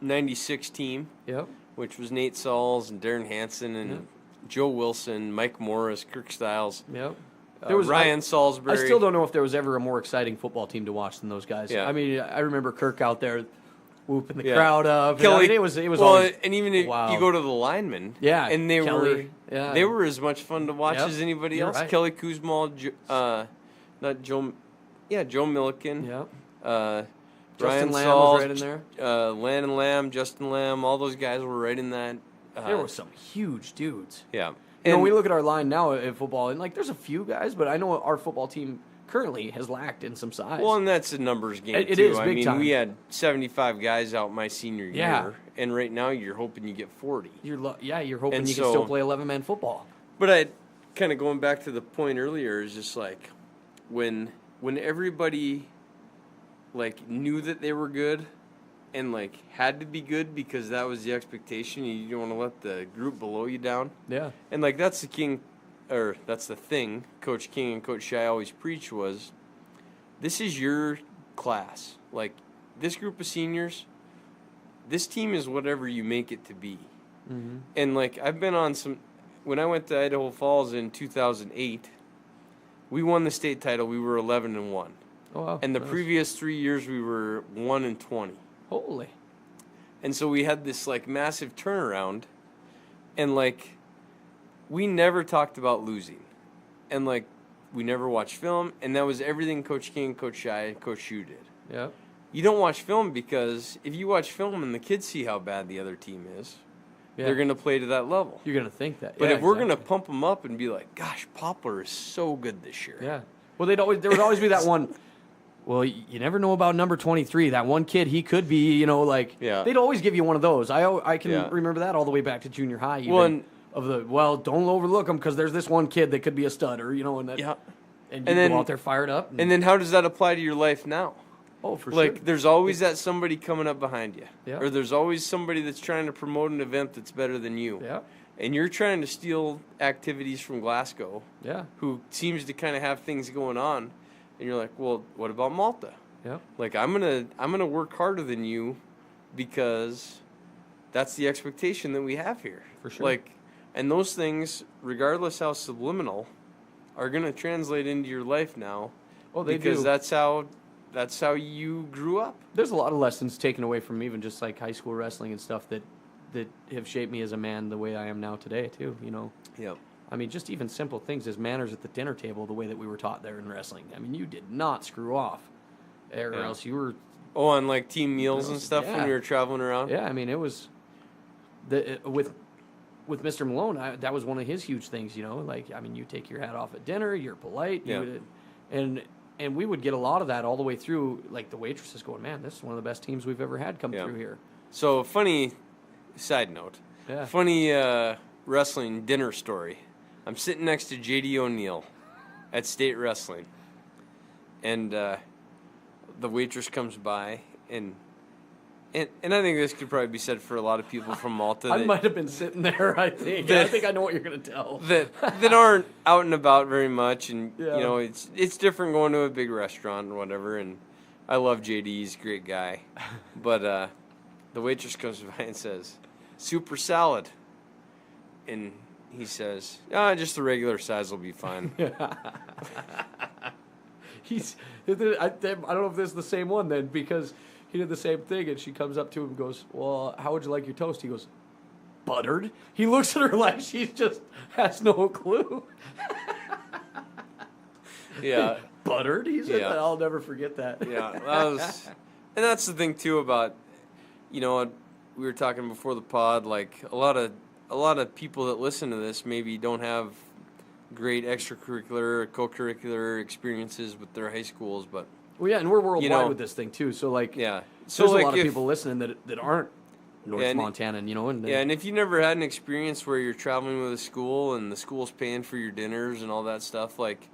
96 team, which was Nate Sauls and Darren Hansen and Joe Wilson, Mike Morris, Kirk Stiles. There was Ryan Salsbery. I still don't know if there was ever a more exciting football team to watch than those guys. Yeah. I mean, I remember Kirk out there whooping the crowd up. Kelly, it was well, always, and even if you go to the linemen, and they were as much fun to watch as anybody else. Right. Kelly Kuzma, Joe Milliken, Ryan Lamb was right in there. Landon Lamb, Justin Lamb, all those guys were right in that. There were some huge dudes. Yeah. You know, we look at our line now at football, and, like, there's a few guys, but I know our football team currently has lacked in some size. Well, and that's a numbers game, It too. is, big time. We had 75 guys out my senior year, and right now you're hoping you get 40. You're hoping you can still play 11-man football. But kind of going back to the point earlier, is just like when everybody, like, knew that they were good and, like, had to be good because that was the expectation. You don't want to let the group below you down. Yeah. And, like, that's the thing Coach King and Coach Shy always preach was, this is your class. Like, this group of seniors, this team is whatever you make it to be. Mm-hmm. And, like, I've been on when I went to Idaho Falls in 2008, we won the state title. We were 11-1. Oh, wow. And the previous 3 years, we were 1-20. Holy. And so we had this, like, massive turnaround, and, like, we never talked about losing. And, like, we never watched film, and that was everything Coach King, Coach Shy, and Coach Shue did. Yeah. You don't watch film because if you watch film and the kids see how bad the other team is, they're going to play to that level. You're going to think that. But if we're going to pump them up and be like, gosh, Poplar is so good this year. Yeah. Well, there would always be that one. Well, you never know about number 23. That one kid, he could be, you know, like, they'd always give you one of those. I can remember that all the way back to junior high. Even, don't overlook them because there's this one kid that could be a stud, or, you know, and you go out there fired up. And then how does that apply to your life now? Oh, for like, sure. there's always that somebody coming up behind you. Yeah. Or there's always somebody that's trying to promote an event that's better than you. Yeah. And you're trying to steal activities from Glasgow. Yeah. Who seems to kind of have things going on. And you're like, well, what about Malta? Yeah. Like, I'm gonna work harder than you because that's the expectation that we have here. For sure. Like, and those things, regardless how subliminal, are gonna translate into your life now. Oh, they because do. that's how you grew up. There's a lot of lessons taken away from even just like high school wrestling and stuff that have shaped me as a man the way I am now today too, you know. Yep. I mean, just even simple things as manners at the dinner table, the way that we were taught there in wrestling. I mean, you did not screw off, or else you were. Oh, on like team meals and stuff when we were traveling around. Yeah, I mean, it was with Mr. Malone. That was one of his huge things, you know. Like, I mean, you take your hat off at dinner, you're polite, and we would get a lot of that all the way through. Like the waitresses going, "Man, this is one of the best teams we've ever had come through here." So funny side note. Yeah. Funny wrestling dinner story. I'm sitting next to JD O'Neill at State Wrestling, and the waitress comes by, and I think this could probably be said for a lot of people from Malta. I might have been sitting there. I think I know what you're going to tell. that aren't out and about very much, and you know it's different going to a big restaurant or whatever. And I love JD; he's a great guy, but the waitress comes by and says, "Super salad," and he says, just the regular size will be fine. I don't know if this is the same one then, because he did the same thing, and she comes up to him and goes, "Well, how would you like your toast?" He goes, "Buttered?" He looks at her like she just has no clue. Yeah. Buttered? He said that. I'll never forget that. Yeah. And that's the thing, too, about, you know, we were talking before the pod, like, a lot of people that listen to this maybe don't have great extracurricular or co-curricular experiences with their high schools, but well, yeah, and we're worldwide with this thing too. So like, so there's like a lot of people listening that aren't North Montana, you know, and if you never had an experience where you're traveling with a school and the school's paying for your dinners and all that stuff, like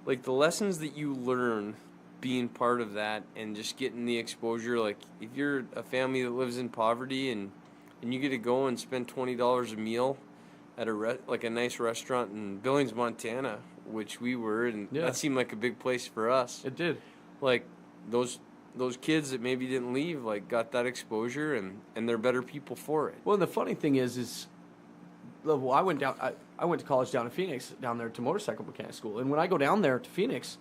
the lessons that you learn being part of that and just getting the exposure, like if you're a family that lives in poverty and you get to go and spend $20 a meal at a nice restaurant in Billings, Montana, which we were, and that seemed like a big place for us. It did. Like those kids that maybe didn't leave, like got that exposure, and they're better people for it. Well, and the funny thing is well, I went to college down in Phoenix, down there to motorcycle mechanic school, and when I go down there to Phoenix,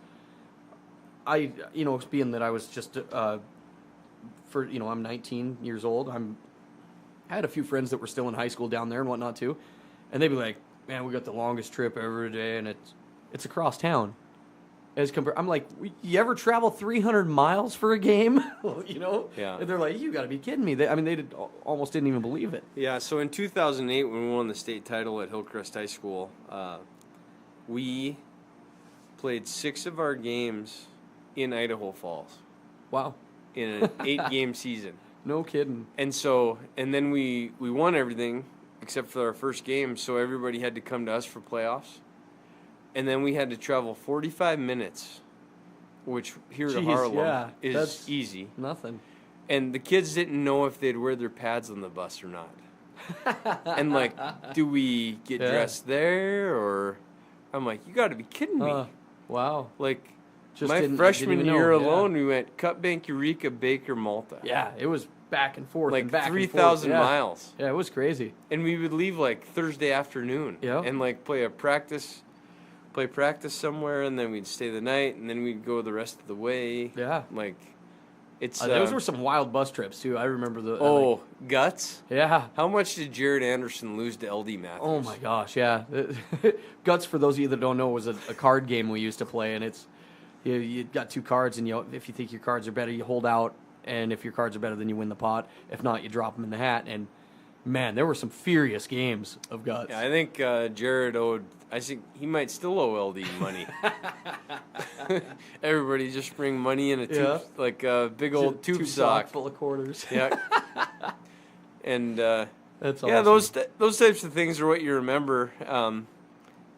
being that I was just I'm 19 years old, I had a few friends that were still in high school down there and whatnot too, and they'd be like, "Man, we got the longest trip ever today, and it's across town." I'm like, "You ever travel 300 miles for a game?" You know? Yeah. And they're like, "You got to be kidding me!" They almost didn't even believe it. Yeah. So in 2008, when we won the state title at Hillcrest High School, we played 6 of our games in Idaho Falls. Wow. In an 8-game season. No kidding. And then we won everything except for our first game, so everybody had to come to us for playoffs. And then we had to travel 45 minutes, which here to Harlem is easy. Nothing. And the kids didn't know if they'd wear their pads on the bus or not. And like, do we get dressed there, or I'm like, you got to be kidding me. Wow. Like, my freshman year alone, we went Cut Bank, Eureka, Baker, Malta. Yeah, it was back and forth, like and back 3,000 miles. Yeah, it was crazy. And we would leave like Thursday afternoon, and like play practice somewhere, and then we'd stay the night, and then we'd go the rest of the way. Yeah, like it's those were some wild bus trips too. I remember Guts. Yeah. How much did Jared Anderson lose to LD Matthews? Oh my gosh, yeah. Guts, for those of you that don't know, was a card game we used to play, and it's you got 2 cards, and if you think your cards are better, you hold out, and if your cards are better, then you win the pot. If not, you drop them in the hat. And man, there were some furious games of Guts. Yeah, I think Jared owed. I think he might still owe LD money. Everybody just bring money in a tube, like a big old tube sock full of quarters. Yeah. And that's awesome. Yeah, those types of things are what you remember.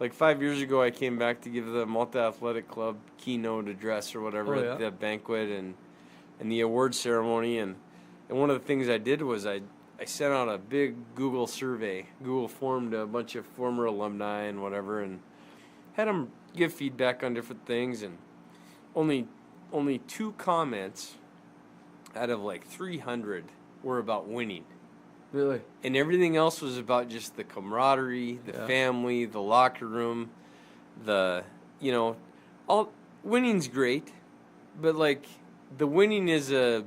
Like 5 years ago, I came back to give the Malta Athletic Club keynote address or whatever at the banquet, and and the award ceremony. And one of the things I did was I sent out a big Google survey. Google formed a bunch of former alumni and whatever, and had them give feedback on different things. And only 2 comments out of like 300 were about winning. Really? And everything else was about just the camaraderie, the family, the locker room, all winning's great, but like the winning is a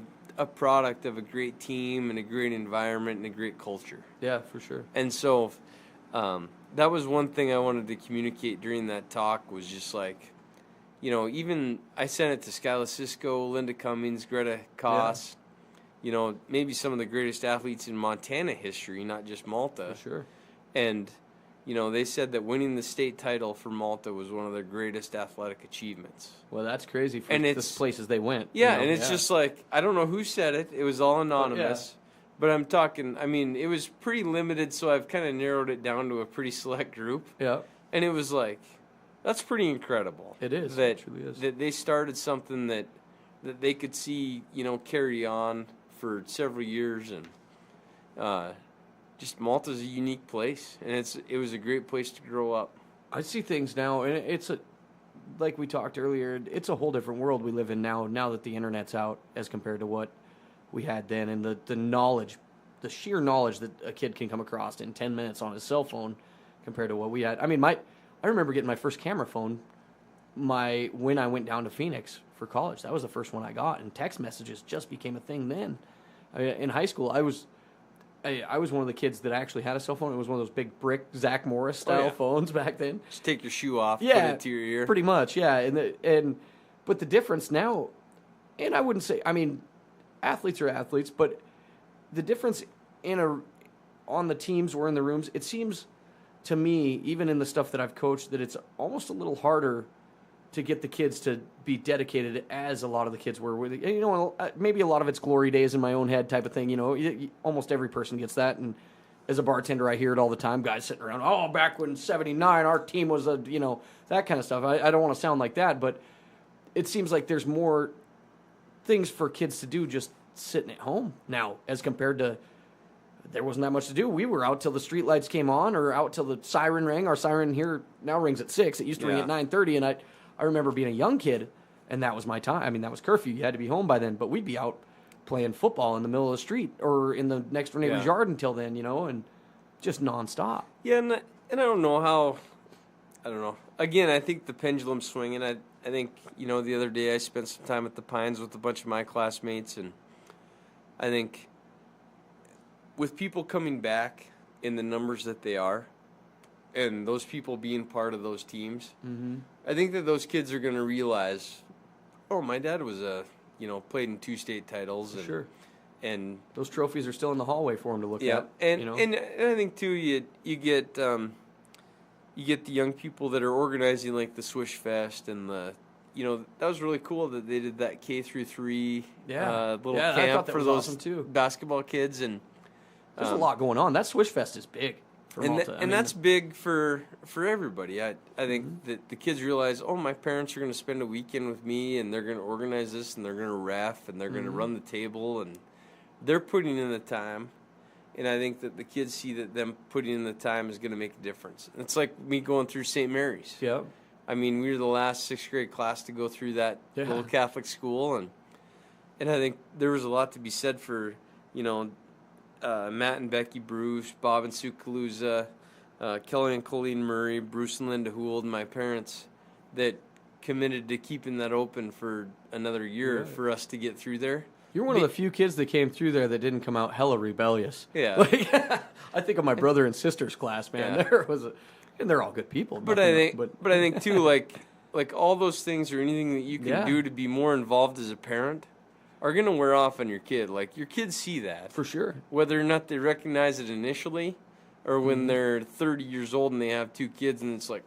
product of a great team and a great environment and a great culture. Yeah, for sure. And so that was one thing I wanted to communicate during that talk was just like, even I sent it to Skyla Cisco, Linda Cummings, Greta Koss, maybe some of the greatest athletes in Montana history, not just Malta. For sure. And, they said that winning the state title for Malta was one of their greatest athletic achievements. Well, that's crazy for the places they went. Yeah, and it's just like, I don't know who said it. It was all anonymous. But I'm talking, it was pretty limited, so I've kind of narrowed it down to a pretty select group. Yeah. And it was like, that's pretty incredible. It is. That, it truly is. That they started something that they could see, carry on for several years. And just Malta's a unique place, and it was a great place to grow up. I see things now, and it's like we talked earlier, it's a whole different world we live in now that the internet's out as compared to what we had then, and the knowledge, the sheer knowledge that a kid can come across in 10 minutes on his cell phone compared to what we had. I remember getting my first camera phone when I went down to Phoenix for college. That was the first one I got, and text messages just became a thing then. In high school, I was one of the kids that actually had a cell phone. It was one of those big brick Zach Morris style phones back then. Just take your shoe off, put it to your ear. Pretty much, yeah. But the difference now, and I wouldn't say, athletes are athletes, but the difference on the teams or in the rooms, it seems to me, even in the stuff that I've coached, that it's almost a little harder to get the kids to be dedicated as a lot of the kids were. Maybe a lot of it's glory days in my own head type of thing. Almost every person gets that. And as a bartender, I hear it all the time. Guys sitting around, back when 79, our team was that kind of stuff. I don't want to sound like that, but it seems like there's more things for kids to do just sitting at home now as compared to there wasn't that much to do. We were out till the street lights came on or out till the siren rang. Our siren here now rings at 6. It used to ring at 9:30, and I remember being a young kid, and that was my time. That was curfew. You had to be home by then, but we'd be out playing football in the middle of the street or in the next door neighbor's yard until then, and just nonstop. Yeah, and I don't know how. I don't know. Again, I think the pendulum's swinging. I think the other day I spent some time at the Pines with a bunch of my classmates, and I think with people coming back in the numbers that they are, and those people being part of those teams, I think that those kids are going to realize, my dad was played in 2 state titles. And, sure. And those trophies are still in the hallway for him to look at. And I think too, you get the young people that are organizing like the Swish Fest and that was really cool that they did that K through 3 little camp for those awesome basketball kids. And there's a lot going on. That Swish Fest is big. That's big for everybody. I think that the kids realize, my parents are going to spend a weekend with me, and they're going to organize this, and they're going to ref, and they're going to run the table, and they're putting in the time. And I think that the kids see that them putting in the time is going to make a difference. It's like me going through St. Mary's. Yeah. We were the last 6th grade class to go through that little Catholic school, and I think there was a lot to be said for, Matt and Becky Bruce, Bob and Sue Kaluza, Kelly and Colleen Murray, Bruce and Linda Hould, and my parents that committed to keeping that open for another year for us to get through there. You're one of the few kids that came through there that didn't come out hella rebellious. Yeah. I think of my brother and sister's class, man. Yeah. And they're all good people. But I think too, like all those things or anything that you can do to be more involved as a parent are going to wear off on your kid. Like, your kids see that. For sure. Whether or not they recognize it initially or when they're 30 years old and they have 2 kids and it's like,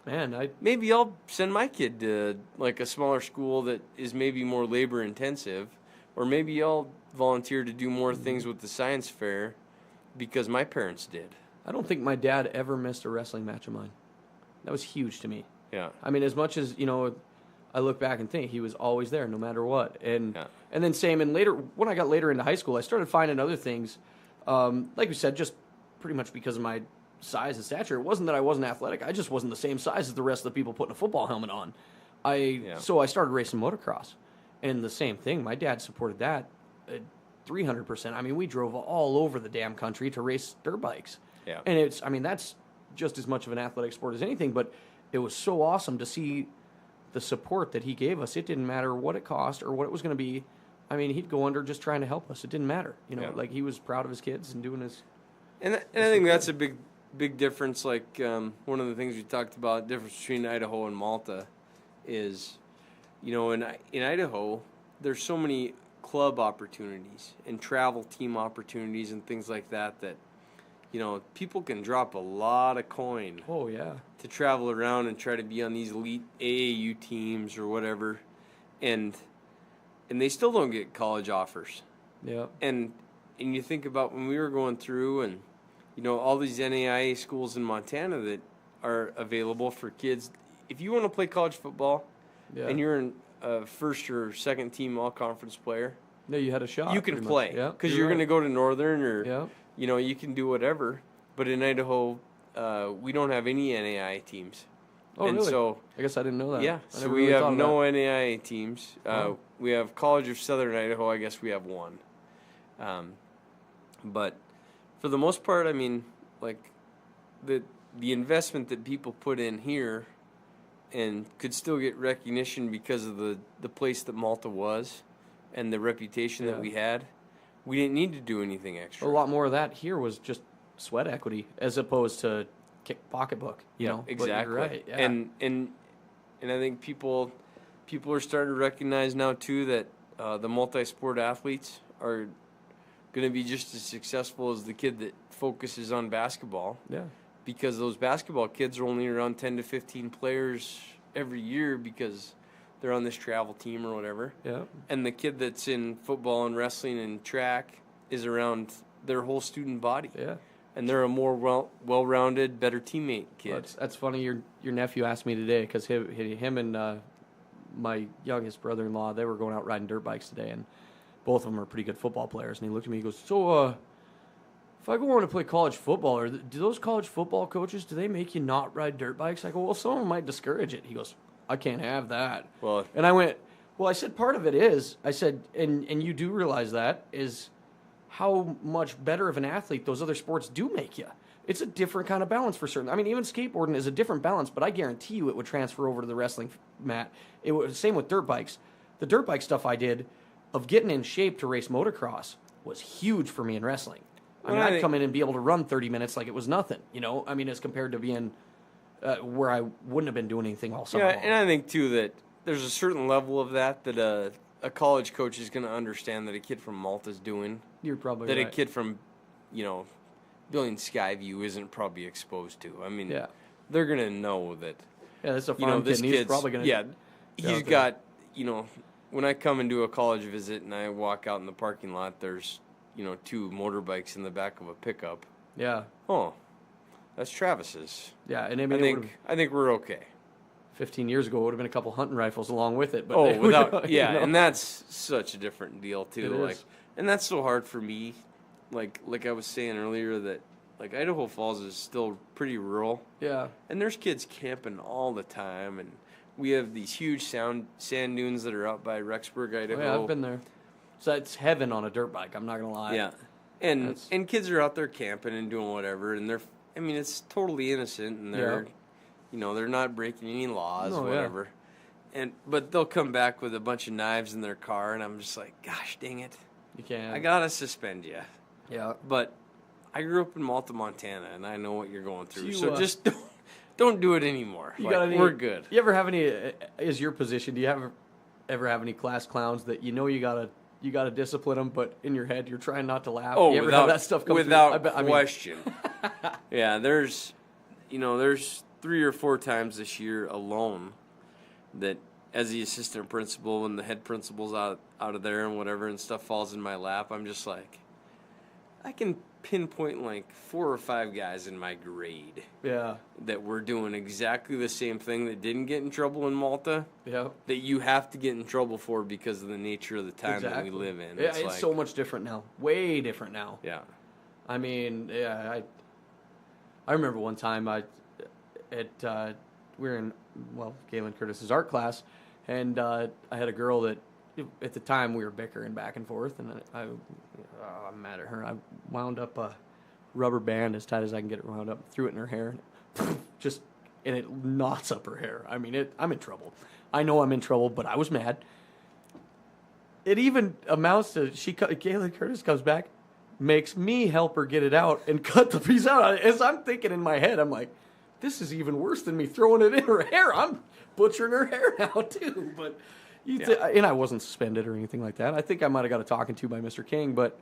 man, maybe I'll send my kid to, like, a smaller school that is maybe more labor-intensive, or maybe I'll volunteer to do more things with the science fair because my parents did. I don't think my dad ever missed a wrestling match of mine. That was huge to me. Yeah. As much as, I look back and think he was always there, no matter what. And then same, and later, when I got later into high school, I started finding other things, like you said, just pretty much because of my size and stature. It wasn't that I wasn't athletic. I just wasn't the same size as the rest of the people putting a football helmet on. So I started racing motocross. And the same thing, my dad supported that 300%. I mean, we drove all over the damn country to race dirt bikes. Yeah. And that's just as much of an athletic sport as anything, but it was so awesome to see the support that he gave us. It didn't matter what it cost or what it was going to be. I mean, he'd go under just trying to help us. It didn't matter. Like he was proud of his kids and doing his... And I think that's a big difference. Like one of the things we talked about, difference between Idaho and Malta is, in Idaho, there's so many club opportunities and travel team opportunities and things like that, people can drop a lot of coin. Oh, yeah. To travel around and try to be on these elite AAU teams or whatever. And they still don't get college offers. Yeah. And you think about when we were going through and, all these NAIA schools in Montana that are available for kids. If you want to play college football and you're a first or second team all-conference player, you had a shot. You can play because you're going to go to Northern or, you can do whatever. But in Idaho, we don't have any NAIA teams. Oh, and really? So, I guess I didn't know that. Yeah, so we have no NAIA teams. We have College of Southern Idaho. I guess we have one. But for the most part, I mean, like the investment that people put in here and could still get recognition because of the place that Malta was and the reputation that we had, we didn't need to do anything extra. A lot more of that here was just sweat equity as opposed to pocketbook. You know, exactly. But you're right. Yeah. And I think people are starting to recognize now too that the multi-sport athletes are going to be just as successful as the kid that focuses on basketball. Yeah. Because those basketball kids are only around 10 to 15 players every year because they're on this travel team or whatever. Yeah. And the kid that's in football and wrestling and track is around their whole student body. Yeah. And they're a more well-rounded, better teammate kid. Well, that's funny. Your nephew asked me today because him and my youngest brother-in-law, they were going out riding dirt bikes today, and both of them are pretty good football players. And he looked at me, he goes, "So, if I go on to play college football, or do those college football coaches, do they make you not ride dirt bikes?" I go, "Well, some of them might discourage it." He goes, "I can't have that." Well, and I went, "Well," I said, "part of it is," I said, and you do realize that, is how much better of an athlete those other sports do make you. It's a different kind of balance for certain. I mean, even skateboarding is a different balance, but I guarantee you it would transfer over to the wrestling mat. It was same with dirt bikes. The dirt bike stuff I did of getting in shape to race motocross was huge for me in wrestling. I mean, I'd come in and be able to run 30 minutes like it was nothing, you know? I mean, as compared to being where I wouldn't have been doing anything all summer long. And I think, too, that there's a certain level of that a college coach is going to understand that a kid from Malta's doing. You're probably that right. A kid from, Billing Skyview isn't probably exposed to. I mean, they're going to know that. Yeah, that's a farm kid, and he's probably going to. Yeah, he's got, when I come and do a college visit and I walk out in the parking lot, there's, 2 motorbikes in the back of a pickup. Yeah. Oh, that's Travis's. Yeah, and I think we're okay. 15 years ago, it would have been a couple hunting rifles along with it. But and that's such a different deal too. And that's so hard for me. Like I was saying earlier, that like Idaho Falls is still pretty rural. Yeah. And there's kids camping all the time, and we have these huge sand dunes that are out by Rexburg, Idaho. Oh, yeah, I've been there. So it's heaven on a dirt bike. I'm not gonna lie. Yeah. And kids are out there camping and doing whatever, and it's totally innocent, and they're they're not breaking any laws or whatever. Yeah. But they'll come back with a bunch of knives in their car, and I'm just like, gosh dang it. You can't. I gotta suspend you. Yeah. But I grew up in Malta, Montana, and I know what you're going through. So just don't do it anymore. We're good. You ever have any? Is your position? Do you ever have any class clowns that you gotta discipline them, but in your head you're trying not to laugh? Oh, you ever have that stuff come without through? question. Yeah, there's 3 or 4 times this year alone that as the assistant principal and the head principal's out of there and whatever and stuff falls in my lap, I'm just like, I can pinpoint like 4 or 5 guys in my grade. Yeah. That were doing exactly the same thing that didn't get in trouble in Malta. Yeah. That you have to get in trouble for because of the nature of the time that we live in. Yeah, it's so much different now. Way different now. Yeah. I mean, yeah, I remember one time we were in, Galen Curtis's art class, and I had a girl that, at the time, we were bickering back and forth, and I'm mad at her. I wound up a rubber band as tight as I can get it wound up, threw it in her hair, and it knots up her hair. I mean, I'm in trouble. I know I'm in trouble, but I was mad. It even amounts to, Galen Curtis comes back, makes me help her get it out and cut the piece out. As I'm thinking in my head, I'm like, this is even worse than me throwing it in her hair. I'm butchering her hair now, too. But and I wasn't suspended or anything like that. I think I might have got a talking to by Mr. King, but,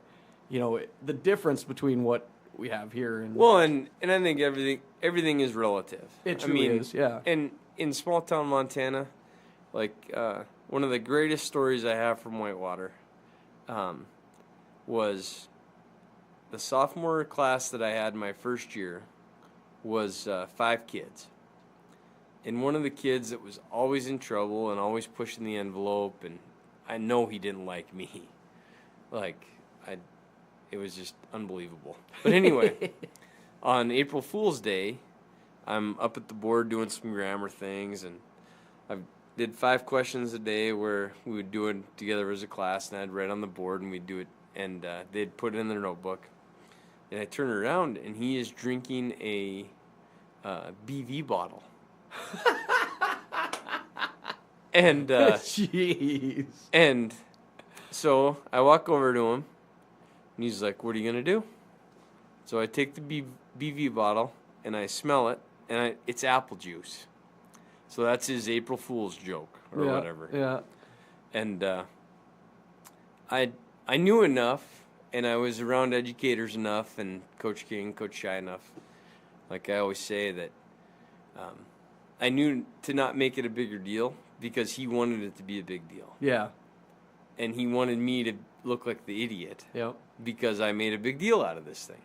the difference between what we have here and... Well, and I think everything is relative. It truly is, yeah. And in small town Montana, like, one of the greatest stories I have from Whitewater was the sophomore class that I had my first year was 5 kids. And one of the kids that was always in trouble and always pushing the envelope, and I know he didn't like me. It was just unbelievable. But anyway, on April Fool's Day, I'm up at the board doing some grammar things, and I did 5 questions a day where we would do it together as a class, and I'd write on the board, and we'd do it, and they'd put it in their notebook. And I turn around, and he is drinking a BV bottle. And jeez. And so I walk over to him, and he's like, "What are you gonna do?" So I take the BV bottle and I smell it, and it's apple juice. So that's his April Fool's joke or whatever. Yeah. And I knew enough, and I was around educators enough, and Coach King, Coach Shy enough. Like I always say that. I knew to not make it a bigger deal because he wanted it to be a big deal. Yeah. And he wanted me to look like the idiot. Yep. Because I made a big deal out of this thing.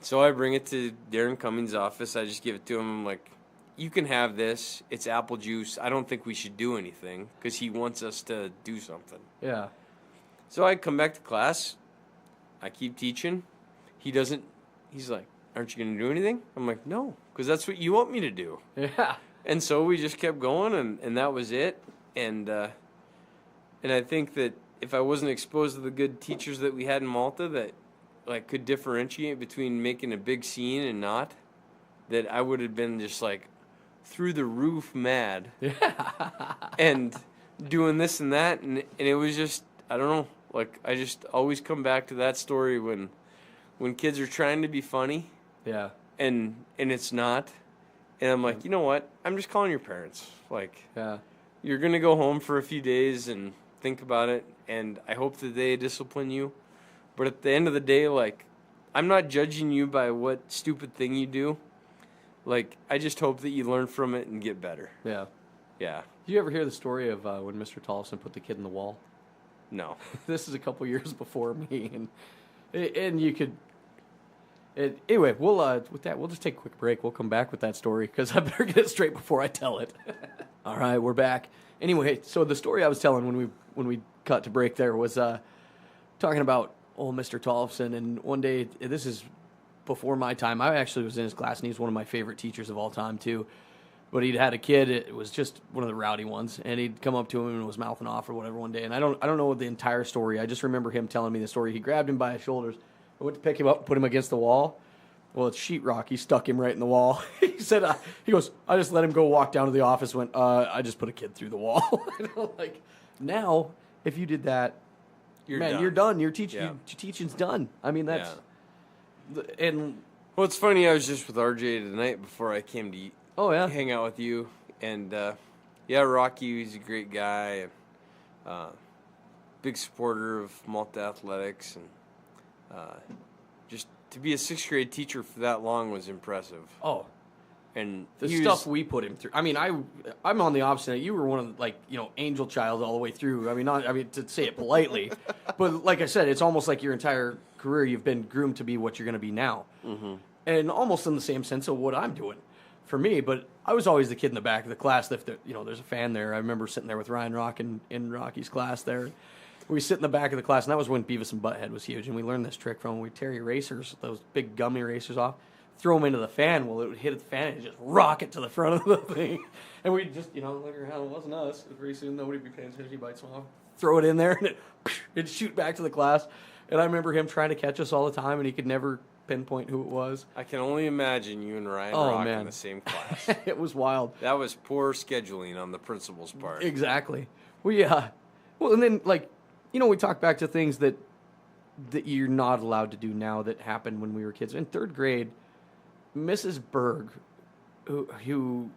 So I bring it to Darren Cummings' office. I just give it to him. I'm like, you can have this. It's apple juice. I don't think we should do anything because he wants us to do something. Yeah. So I come back to class. I keep teaching. He's like, aren't you going to do anything? I'm like, no, because that's what you want me to do. Yeah. And so we just kept going, and that was it. And I think that if I wasn't exposed to the good teachers that we had in Malta that like could differentiate between making a big scene and not, that I would have been just like through the roof mad. Yeah. And doing this and that, and it was just, I don't know, like I just always come back to that story when kids are trying to be funny. Yeah. And it's not. And I'm like, you know what? I'm just calling your parents. Like, yeah. You're going to go home for a few days and think about it, and I hope that they discipline you. But at the end of the day, like, I'm not judging you by what stupid thing you do. Like, I just hope that you learn from it and get better. Yeah. Yeah. Did you ever hear the story of when Mr. Tollefson put the kid in the wall? No. This is a couple years before me, and you could... Anyway, we'll just take a quick break. We'll come back with that story because I better get it straight before I tell it. All right, we're back. Anyway, so the story I was telling when we cut to break there was talking about old Mr. Tollefson, and one day, this is before my time. I actually was in his class, and he's one of my favorite teachers of all time too. But he'd had a kid. It was just one of the rowdy ones, and he'd come up to him and was mouthing off or whatever one day. And I don't know the entire story. I just remember him telling me the story. He grabbed him by his shoulders. I went to pick him up and put him against the wall. Well, it's sheetrock. He stuck him right in the wall. He said, he goes, I just let him go walk down to the office, went, I just put a kid through the wall. Like, now, if you did that, you're done. Your teaching's done. I mean, that's... Yeah. And well, it's funny, I was just with RJ tonight before I came to hang out with you. And, Rocky, he's a great guy. And, big supporter of Malta athletics, and just to be a 6th grade teacher for that long was impressive. Oh, And the stuff we put him through. I mean, I'm on the opposite. You were one of the, like, angel child all the way through. I mean, to say it politely, but like I said, it's almost like your entire career you've been groomed to be what you're going to be now, and almost in the same sense of what I'm doing for me. But I was always the kid in the back of the class. If there's a fan there, I remember sitting there with Ryan Rock in Rocky's class there. We sit in the back of the class, and that was when Beavis and Butthead was huge, and we learned this trick from when we tear erasers, those big gummy erasers off, throw them into the fan. Well, it would hit the fan and just rock it to the front of the thing. And we'd just, look around. It wasn't us. Pretty soon, nobody would be paying attention. He bites them off. Throw it in there, and it'd shoot back to the class. And I remember him trying to catch us all the time, and he could never pinpoint who it was. I can only imagine you and Ryan Rock in the same class. It was wild. That was poor scheduling on the principal's part. Exactly. Well, yeah. Well, and then, we talk back to things that you're not allowed to do now that happened when we were kids. In third grade, Mrs. Berg, who,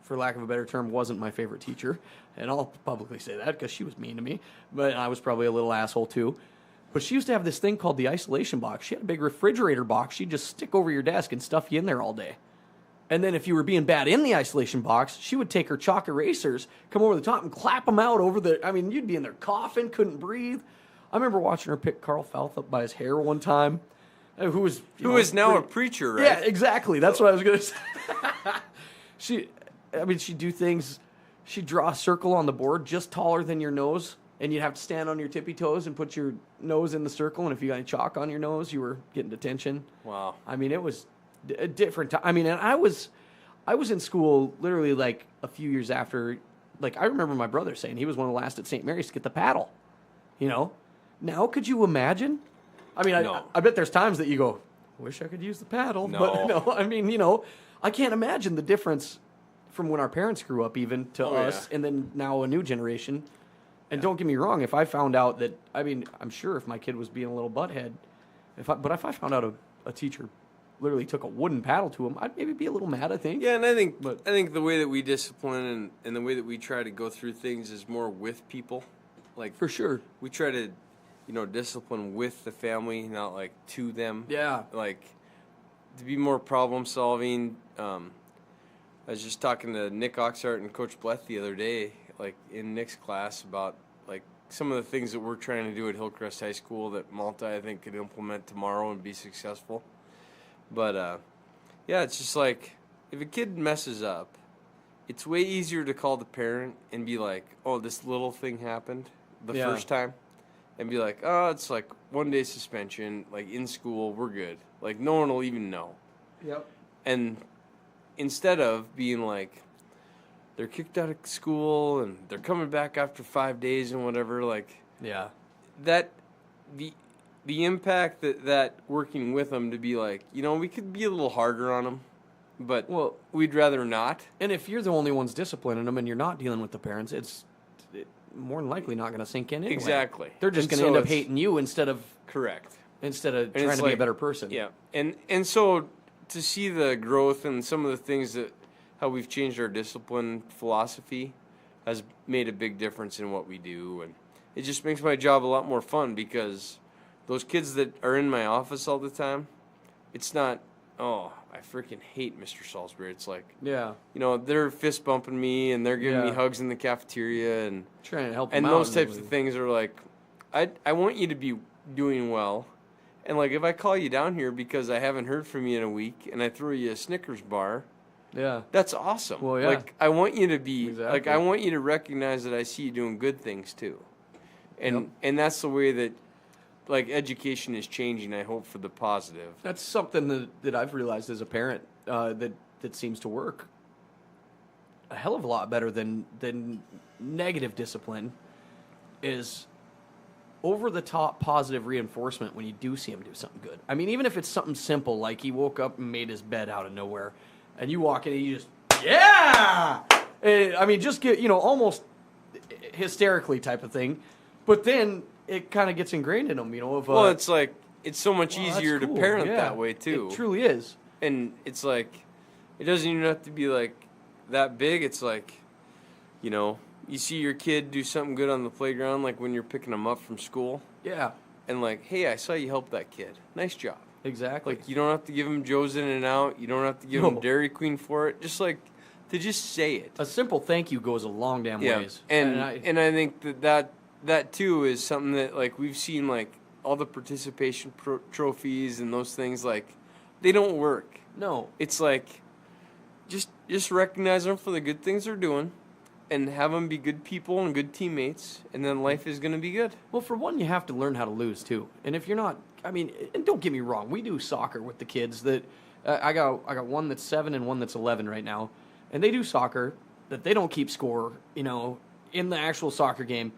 for lack of a better term, wasn't my favorite teacher, and I'll publicly say that because she was mean to me, but I was probably a little asshole too. But she used to have this thing called the isolation box. She had a big refrigerator box she'd just stick over your desk and stuff you in there all day. And then if you were being bad in the isolation box, she would take her chalk erasers, come over the top, and clap them out over you'd be in there coughing, couldn't breathe. I remember watching her pick Carl Falth up by his hair one time, who is now a preacher, right? Yeah, exactly. That's what I was going to say. She'd do things. She'd draw a circle on the board just taller than your nose, and you'd have to stand on your tippy toes and put your nose in the circle, and if you got any chalk on your nose, you were getting detention. Wow. I mean, it was a different time. I mean, and I was in school literally like a few years after. Like, I remember my brother saying he was one of the last at St. Mary's to get the paddle. Now could you imagine? I mean, no. I bet there's times that you go, I wish I could use the paddle. No. But no, I mean, I can't imagine the difference from when our parents grew up even to us, and then now a new generation. And don't get me wrong, if I found out that, I'm sure if my kid was being a little butthead, if I found out a teacher literally took a wooden paddle to him, I'd maybe be a little mad, I think. Yeah, and I think the way that we discipline and the way that we try to go through things is more with people. Like, for sure. We try to, discipline with the family, not like to them. Yeah. Like, to be more problem solving. I was just talking to Nick Oxhart and Coach Bleth the other day, like in Nick's class, about like some of the things that we're trying to do at Hillcrest High School that Malta, I think, could implement tomorrow and be successful. But it's just like, if a kid messes up, it's way easier to call the parent and be like, oh, this little thing happened the first time, and be like, oh, it's like 1 day suspension, like in school, we're good. Like, no one will even know. Yep. And instead of being like, they're kicked out of school and they're coming back after 5 days and whatever, like, that the impact that working with them to be like, we could be a little harder on them, but we'd rather not. And if you're the only ones disciplining them and you're not dealing with the parents, it's more than likely not going to sink in anyway. Exactly. They're just going to end up hating you instead of trying to be a better person. Yeah. And so to see the growth and some of the things how we've changed our discipline philosophy has made a big difference in what we do. And it just makes my job a lot more fun, because those kids that are in my office all the time, it's not, oh, I freaking hate Mr. Salsbery. It's like, they're fist bumping me and they're giving me hugs in the cafeteria and trying to help them and out. those types of things are like, I want you to be doing well. And like, if I call you down here because I haven't heard from you in a week and I throw you a Snickers bar, that's awesome. Well, like, I want you to be like, I want you to recognize that I see you doing good things too. And that's the way that, like, education is changing, I hope, for the positive. That's something that I've realized as a parent that seems to work a hell of a lot better than negative discipline is over-the-top positive reinforcement when you do see him do something good. I mean, even if it's something simple, like he woke up and made his bed out of nowhere, and you walk in and you just, I mean, just get, almost hysterically type of thing. But then it kind of gets ingrained in them, it's like, it's so much easier to parent that way, too. It truly is. And it's like, it doesn't even have to be, like, that big. It's like, you see your kid do something good on the playground, like when you're picking them up from school. Yeah. And like, hey, I saw you help that kid. Nice job. Exactly. Like, you don't have to give them Joe's In and Out. You don't have to give them Dairy Queen for it. Just like to just say it. A simple thank you goes a long damn ways. And I think that too is something that, like, we've seen, like, all the participation trophies and those things, like, they don't work. No. It's like, just recognize them for the good things they're doing and have them be good people and good teammates, and then life is going to be good. Well, for one, you have to learn how to lose, too. And if you're not, I mean, and don't get me wrong, we do soccer with the kids that, I got one that's 7 and one that's 11 right now, and they do soccer, that they don't keep score, you know, in the actual soccer game.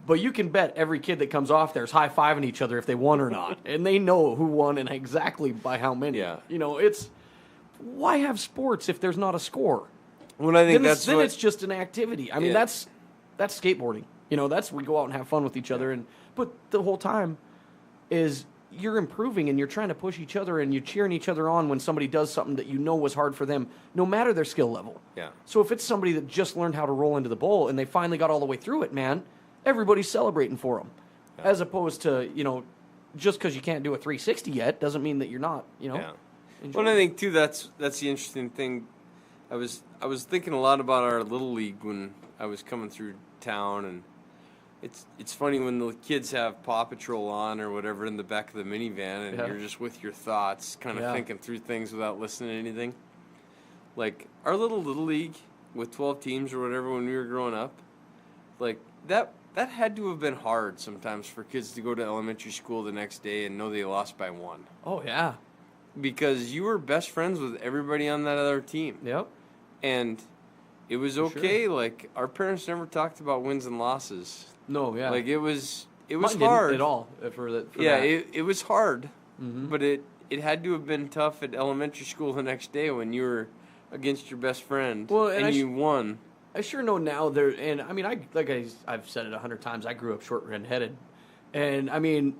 But you can bet every kid that comes off there is high-fiving each other if they won or not. And they know who won and exactly by how many. Yeah. You know, it's, why have sports if there's not a score? Well, I think then it's just an activity. I mean, that's skateboarding. You know, we go out and have fun with each other. But the whole time is you're improving and you're trying to push each other and you're cheering each other on when somebody does something that you know was hard for them, no matter their skill level. Yeah. So if it's somebody that just learned how to roll into the bowl and they finally got all the way through it, man, everybody's celebrating for them. Yeah. As opposed to, you know, just because you can't do a 360 yet doesn't mean that you're not, you know. Yeah. Well, I think, too, that's the interesting thing. I was thinking a lot about our Little League when I was coming through town, and it's funny when the kids have Paw Patrol on or whatever in the back of the minivan, and you're just with your thoughts, kind of thinking through things without listening to anything. Like, our Little League with 12 teams or whatever when we were growing up, like, that had to have been hard sometimes for kids to go to elementary school the next day and know they lost by 1. Oh, yeah. Because you were best friends with everybody on that other team. Yep. And it was okay. Sure. Like, our parents never talked about wins and losses. No, yeah. Like, it was Mine hard. Didn't at all for that. It was hard. Mm-hmm. But it had to have been tough at elementary school the next day when you were against your best friend and you won. I sure know now and I mean, I've said it 100 times, I grew up short and headed. And I mean,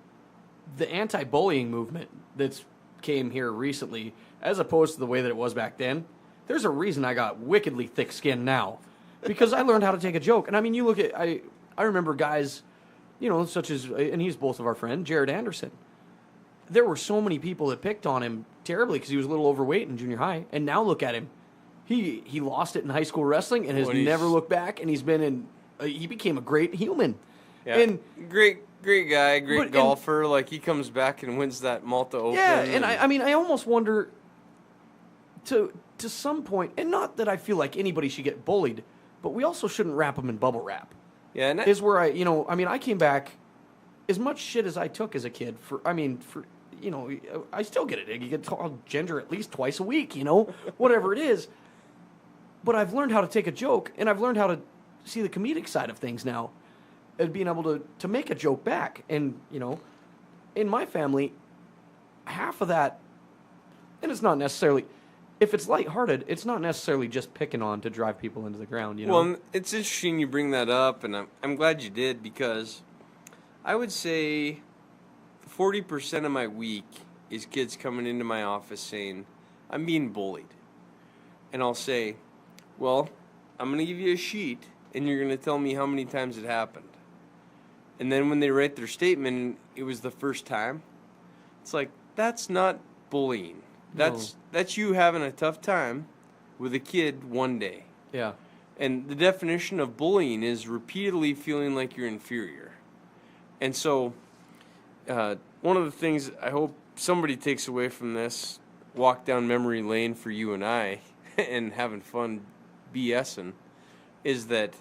the anti-bullying movement that's came here recently, as opposed to the way that it was back then, there's a reason I got wickedly thick skin now. Because I learned how to take a joke. And I mean, you look at, I remember guys, you know, such as, and he's both of our friend, Jared Anderson. There were so many people that picked on him terribly because he was a little overweight in junior high. And now look at him. He lost it in high school wrestling and has never looked back. And he's been he became a great human. Yeah. And great guy, great golfer. Like, he comes back and wins that Malta Open. Yeah, and I mean, I almost wonder to some point, and not that I feel like anybody should get bullied, but we also shouldn't wrap them in bubble wrap. Yeah, and is where I came back, as much shit as I took as a kid I still get it. You get called ginger at least twice a week, you know, whatever it is. But I've learned how to take a joke, and I've learned how to see the comedic side of things now, and being able to make a joke back. And, you know, in my family, half of that, and it's not necessarily, if it's lighthearted, it's not necessarily just picking on to drive people into the ground, you know? Well, it's interesting you bring that up, and I'm glad you did, because I would say 40% of my week is kids coming into my office saying, I'm being bullied. And I'll say, well, I'm going to give you a sheet, and you're going to tell me how many times it happened. And then when they write their statement, it was the first time. It's like, that's not bullying. That's you having a tough time with a kid one day. Yeah. And the definition of bullying is repeatedly feeling like you're inferior. And so one of the things I hope somebody takes away from this walk down memory lane for you and I and having fun BSing is that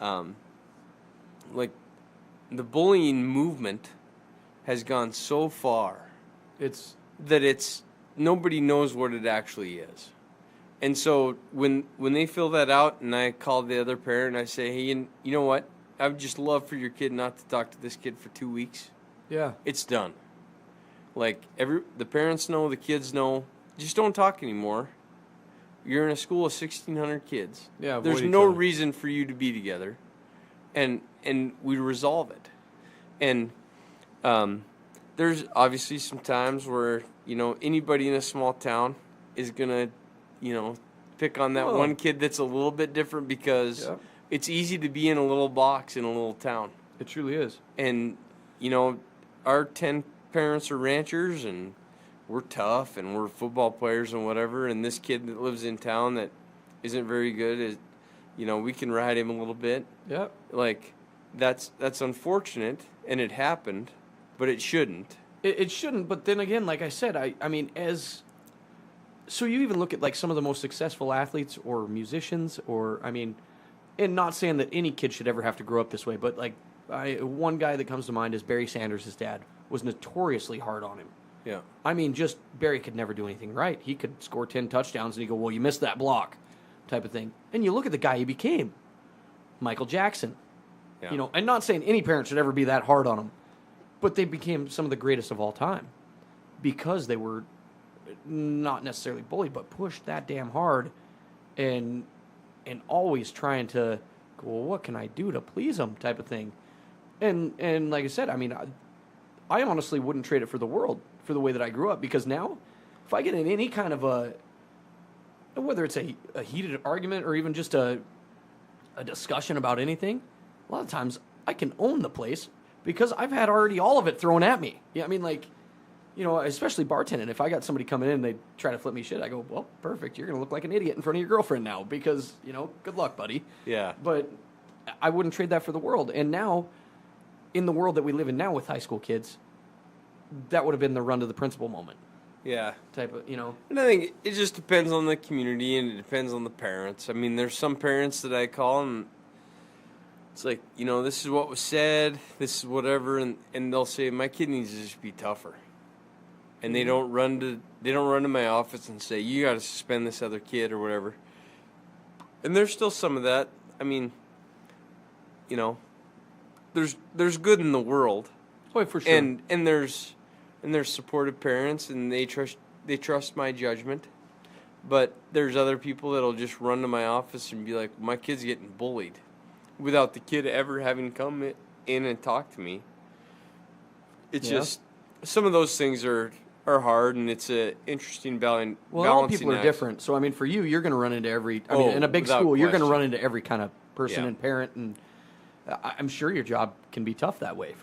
like the bullying movement has gone so far it's nobody knows what it actually is. And so when they fill that out and I call the other parent and I say, hey, you know what? I would just love for your kid not to talk to this kid for 2 weeks. Yeah. It's done. Like, the parents know, the kids know. Just don't talk anymore. You're in a school of 1,600 kids. Yeah, there's no reason for you to be together. And we resolve it. And there's obviously some times where, anybody in a small town is going to, pick on that one kid that's a little bit different because it's easy to be in a little box in a little town. It truly is. And, our 10 parents are ranchers, and we're tough and we're football players and whatever, and this kid that lives in town that isn't very good is, we can ride him a little bit. Yep. Like, that's unfortunate, and it happened, but it shouldn't. It shouldn't, but then again, like I said, I mean, so you even look at, like, some of the most successful athletes or musicians or, I mean, and not saying that any kid should ever have to grow up this way, but, like, one guy that comes to mind is Barry Sanders. His dad was notoriously hard on him. Yeah. I mean, just Barry could never do anything right. He could score 10 touchdowns, and he'd go, well, you missed that block, type of thing. And you look at the guy he became, Michael Jackson. Yeah. And not saying any parent should ever be that hard on him, but they became some of the greatest of all time because they were not necessarily bullied, but pushed that damn hard and always trying to go, well, what can I do to please them, type of thing. And like I said, I mean, I honestly wouldn't trade it for the world for the way that I grew up, because now if I get in any kind of whether it's a heated argument or even just a discussion about anything, a lot of times I can own the place because I've had already all of it thrown at me. Yeah, I mean, like, especially bartending. If I got somebody coming in and they try to flip me shit, I go, well, perfect. You're going to look like an idiot in front of your girlfriend now because, good luck, buddy. Yeah. But I wouldn't trade that for the world. And now, in the world that we live in now with high school kids, that would have been the run to the principal moment. Yeah. Type of, And I think it just depends on the community and it depends on the parents. I mean, there's some parents that I call and it's like, this is what was said, this is whatever, and they'll say, my kid needs to just be tougher. And they don't run to my office and say, you got to suspend this other kid or whatever. And there's still some of that. I mean, there's good in the world. Oh, for sure. And there's supportive parents and they trust my judgment. But there's other people that'll just run to my office and be like, my kid's getting bullied, without the kid ever having come in and talk to me. It's just some of those things are hard, and it's a interesting balancing. Well, all people are different. So, I mean, for you, you're going to run into in a big school, you're going to run into every kind of person and parent, and I'm sure your job can be tough that way.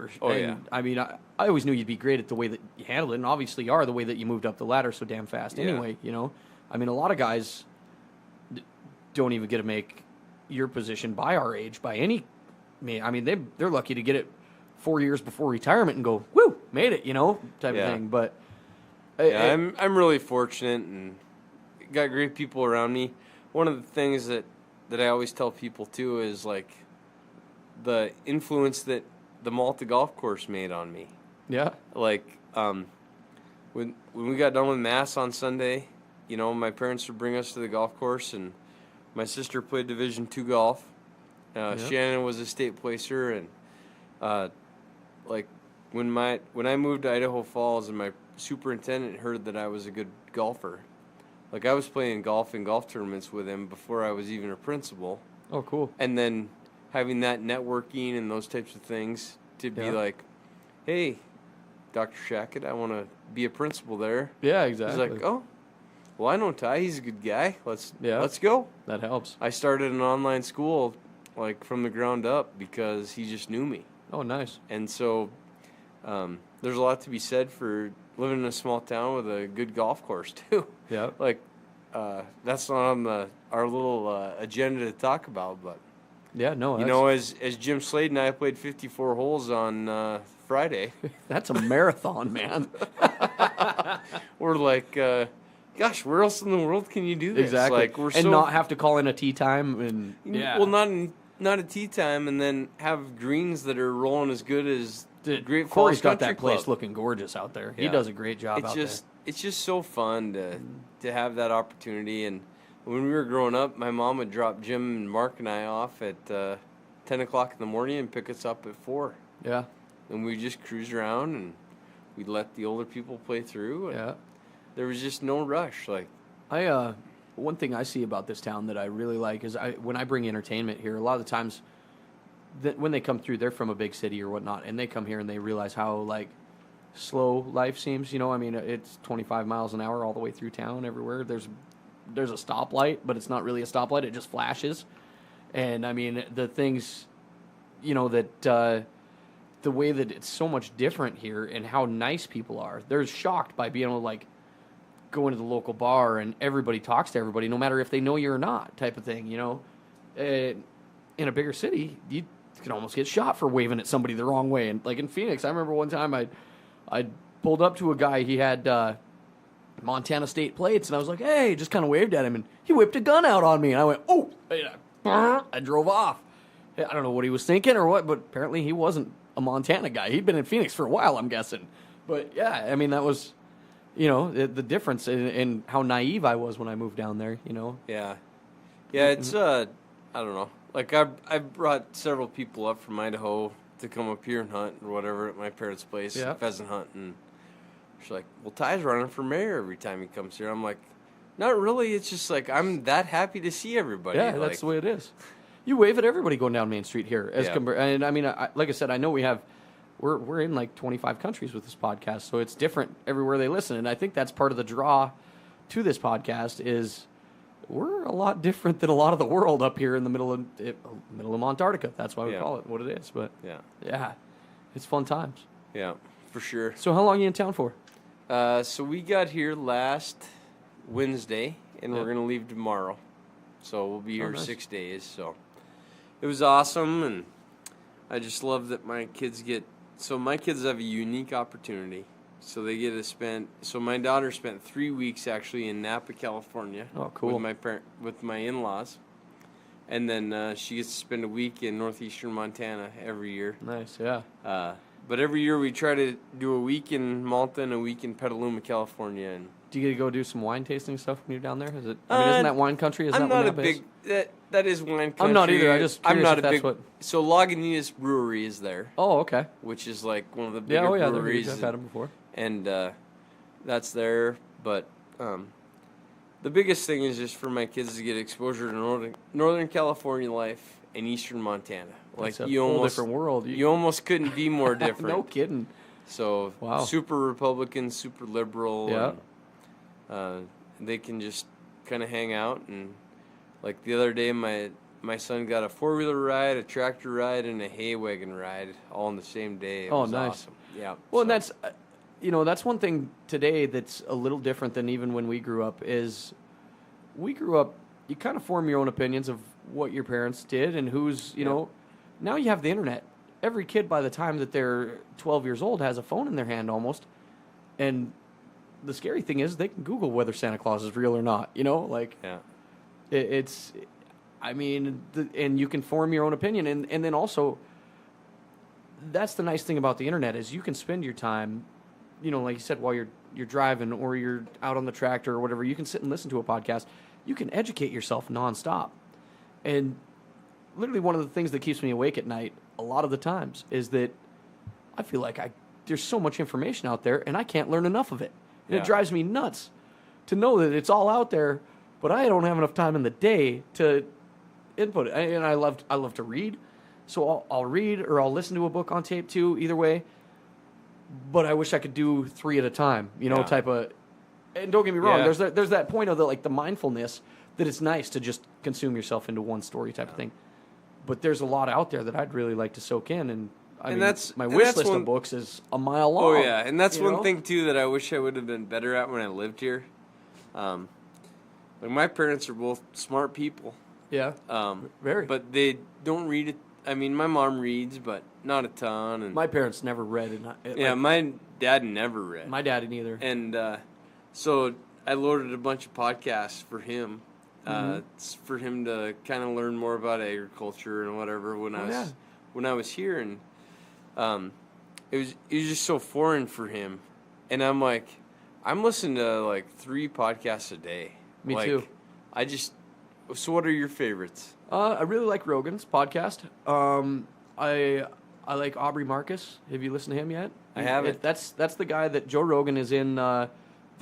I mean, I always knew you'd be great at the way that you handled it, and obviously you are, the way that you moved up the ladder so damn fast anyway, I mean, a lot of guys don't even get to make your position by our age, by any. I mean, they're lucky to get it 4 years before retirement and go, woo, made it, type of thing. But I'm really fortunate and got great people around me. One of the things that I always tell people too is like the influence that the Malta golf course made on me. Yeah. Like when we got done with Mass on Sunday, my parents would bring us to the golf course, and my sister played Division II golf. Shannon was a state placer, and like when I moved to Idaho Falls and my superintendent heard that I was a good golfer, like I was playing golf in golf tournaments with him before I was even a principal. Oh, cool. And then having that networking and those types of things to be like, hey, Dr. Shackett, I want to be a principal there. Yeah, exactly. He's like, oh, well, I know Ty. He's a good guy. Let's go. That helps. I started an online school like from the ground up because he just knew me. Oh, nice. And so there's a lot to be said for living in a small town with a good golf course too. Yeah. Like that's not on our little agenda to talk about, but yeah, no. As Jim Slade and I played 54 holes on Friday. That's a marathon, man. We're like, gosh, where else in the world can you do this? Exactly. Like, we're not have to call in a tee time and well, not a tee time, and then have greens that are rolling as good as Great Falls Corey's got Country that place Club. Looking gorgeous out there. Yeah. He does a great job out there. It's just so fun to have that opportunity. And when we were growing up, my mom would drop Jim and Mark and I off at 10 o'clock in the morning and pick us up at 4. Yeah. And we'd just cruise around and we'd let the older people play through. And there was just no rush. Like one thing I see about this town that I really like is when I bring entertainment here, a lot of the times that when they come through, they're from a big city or whatnot, and they come here and they realize how like slow life seems. I mean, it's 25 miles an hour all the way through town everywhere. There's a stoplight, but it's not really a stoplight. It just flashes. And I mean, the things, that the way that it's so much different here and how nice people are. They're shocked by being able to like go into the local bar and everybody talks to everybody, no matter if they know you or not, type of thing. In a bigger city, you can almost get shot for waving at somebody the wrong way. And like in Phoenix, I remember one time I pulled up to a guy. He had Montana state plates, and I was like, "Hey," just kind of waved at him, and he whipped a gun out on me, and I went, "Oh!" I drove off. I don't know what he was thinking or what, but apparently he wasn't a Montana guy. He'd been in Phoenix for a while, I'm guessing. But yeah, I mean, that was, the difference in how naive I was when I moved down there. Yeah, it's I don't know. Like I brought several people up from Idaho to come up here and hunt or whatever at my parents' place, pheasant hunt, and she's like, "Well, Ty's running for mayor every time he comes here." I'm like, "Not really. It's just like I'm that happy to see everybody." Yeah, that's the way it is. You wave at everybody going down Main Street here, and I mean, like I said, I know we're in like 25 countries with this podcast, so it's different everywhere they listen, and I think that's part of the draw to this podcast is we're a lot different than a lot of the world up here in the middle of Montarctica. That's why we call it what it is. But yeah, it's fun times. Yeah, for sure. So how long are you in town for? So we got here last Wednesday, and we're going to leave tomorrow. So we'll be here 6 days. So it was awesome, and I just love that my kids have a unique opportunity. So they get to spend. So my daughter spent 3 weeks actually in Napa, California. Oh, cool. With my in-laws, and then she gets to spend a week in northeastern Montana every year. Nice, yeah. But every year we try to do a week in Malta and a week in Petaluma, California. And do you get to go do some wine tasting stuff when you're down there? Is it? I mean, isn't that wine country? I'm not a big. That is wine country. I'm not either. I'm not a big. So Lagunitas Brewery is there. Oh, okay. Which is like one of the bigger breweries. I've had them before. And that's there. But the biggest thing is just for my kids to get exposure to Northern California life and Eastern Montana. Like that's a whole different world. You almost couldn't be more different. No kidding. So super Republican, super liberal. Yeah. And, they can just kind of hang out, and like the other day, my son got a 4-wheeler ride, a tractor ride, and a hay wagon ride all on the same day. It was nice. Awesome. Yeah. Well, and that's that's one thing today that's a little different than even when we grew up. Is we grew up, you kind of form your own opinions of what your parents did and who's Now you have the internet. Every kid by the time that they're 12 years old has a phone in their hand almost, and the scary thing is they can Google whether Santa Claus is real or not. It's, I mean, and you can form your own opinion, and then also, that's the nice thing about the internet is you can spend your time, like you said, while you're driving or you're out on the tractor or whatever. You can sit and listen to a podcast. You can educate yourself nonstop, and literally one of the things that keeps me awake at night a lot of the times is that I feel like there's so much information out there and I can't learn enough of it. And it drives me nuts to know that it's all out there, but I don't have enough time in the day to input it. And I love to read, so I'll read or I'll listen to a book on tape too, either way. But I wish I could do 3 at a time, type of. And don't get me wrong, there's that point of the mindfulness that it's nice to just consume yourself into one story type of thing. But there's a lot out there that I'd really like to soak in, and my wish list of books is a mile long. Oh yeah, and that's one thing too that I wish I would have been better at when I lived here. My parents are both smart people. Yeah. Very. But they don't read it. I mean, my mom reads, but not a ton. And my parents never read. My dad never read. My dad didn't either. And so I loaded a bunch of podcasts for him. For him to kind of learn more about agriculture and whatever when I was here, and it was just so foreign for him, and I'm like, I'm listening to like 3 podcasts a day. Me too. So what are your favorites? I really like Rogan's podcast. I like Aubrey Marcus. Have you listened to him yet? I haven't. That's the guy that Joe Rogan is in that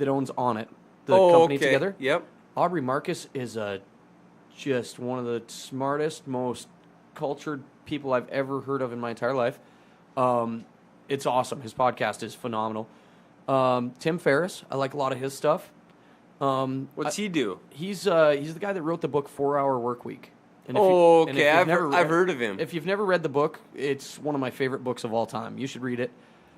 owns On It, the company together. Yep. Aubrey Marcus is just one of the smartest, most cultured people I've ever heard of in my entire life. It's awesome. His podcast is phenomenal. Tim Ferriss, I like a lot of his stuff. What's he do? He's the guy that wrote the book 4 Hour Workweek. I've heard of him. If you've never read the book, it's one of my favorite books of all time. You should read it.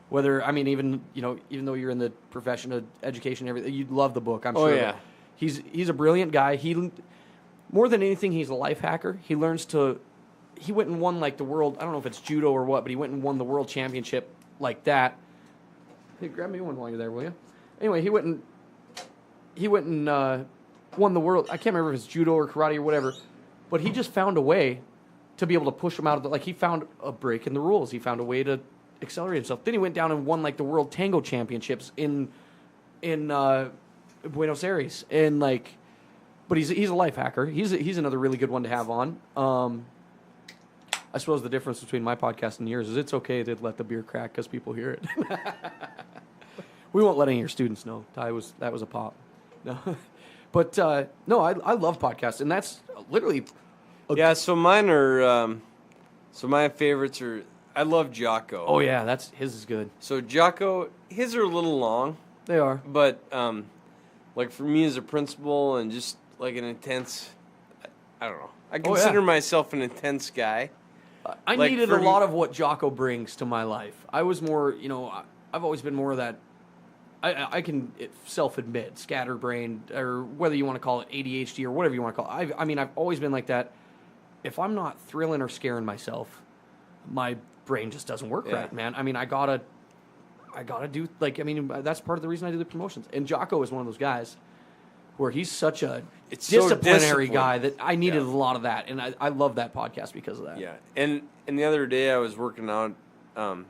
Whether, I mean, even though you're in the profession of education and everything, you'd love the book, I'm sure. Oh, yeah. He's a brilliant guy. More than anything, he's a life hacker. He went and won, like, the world, I don't know if it's judo or what, but he went and won the world championship like that. Hey, grab me one while you're there, will you? Anyway, he went and won the world. I can't remember if it's judo or karate or whatever, but he just found a way to be able to push him out of the, like, he found a break in the rules. He found a way to accelerate himself. Then he went down and won, like, the world tango championships in Buenos Aires. And, like, but he's a life hacker. He's another really good one to have on. I suppose the difference between my podcast and yours is it's okay to let the beer crack because people hear it. We won't let any of your students know. That was a pop. No. But, no, I love podcasts, and that's literally... Yeah, so mine are... so my favorites are... I love Jocko. Oh, yeah, his is good. So Jocko, his are a little long. They are. But, like, for me as a principal and just, like, an intense... I don't know. I consider myself an intense guy. I needed a lot of what Jocko brings to my life. I was more, I've always been more of that... I can self-admit, scatterbrained, or whether you want to call it ADHD or whatever you want to call it. I've always been like that. If I'm not thrilling or scaring myself, my brain just doesn't work right, man. I gotta do, like, that's part of the reason I do the promotions. And Jocko is one of those guys where he's such a disciplinary guy that I needed a lot of that. And I love that podcast because of that. Yeah. And the other day I was working out,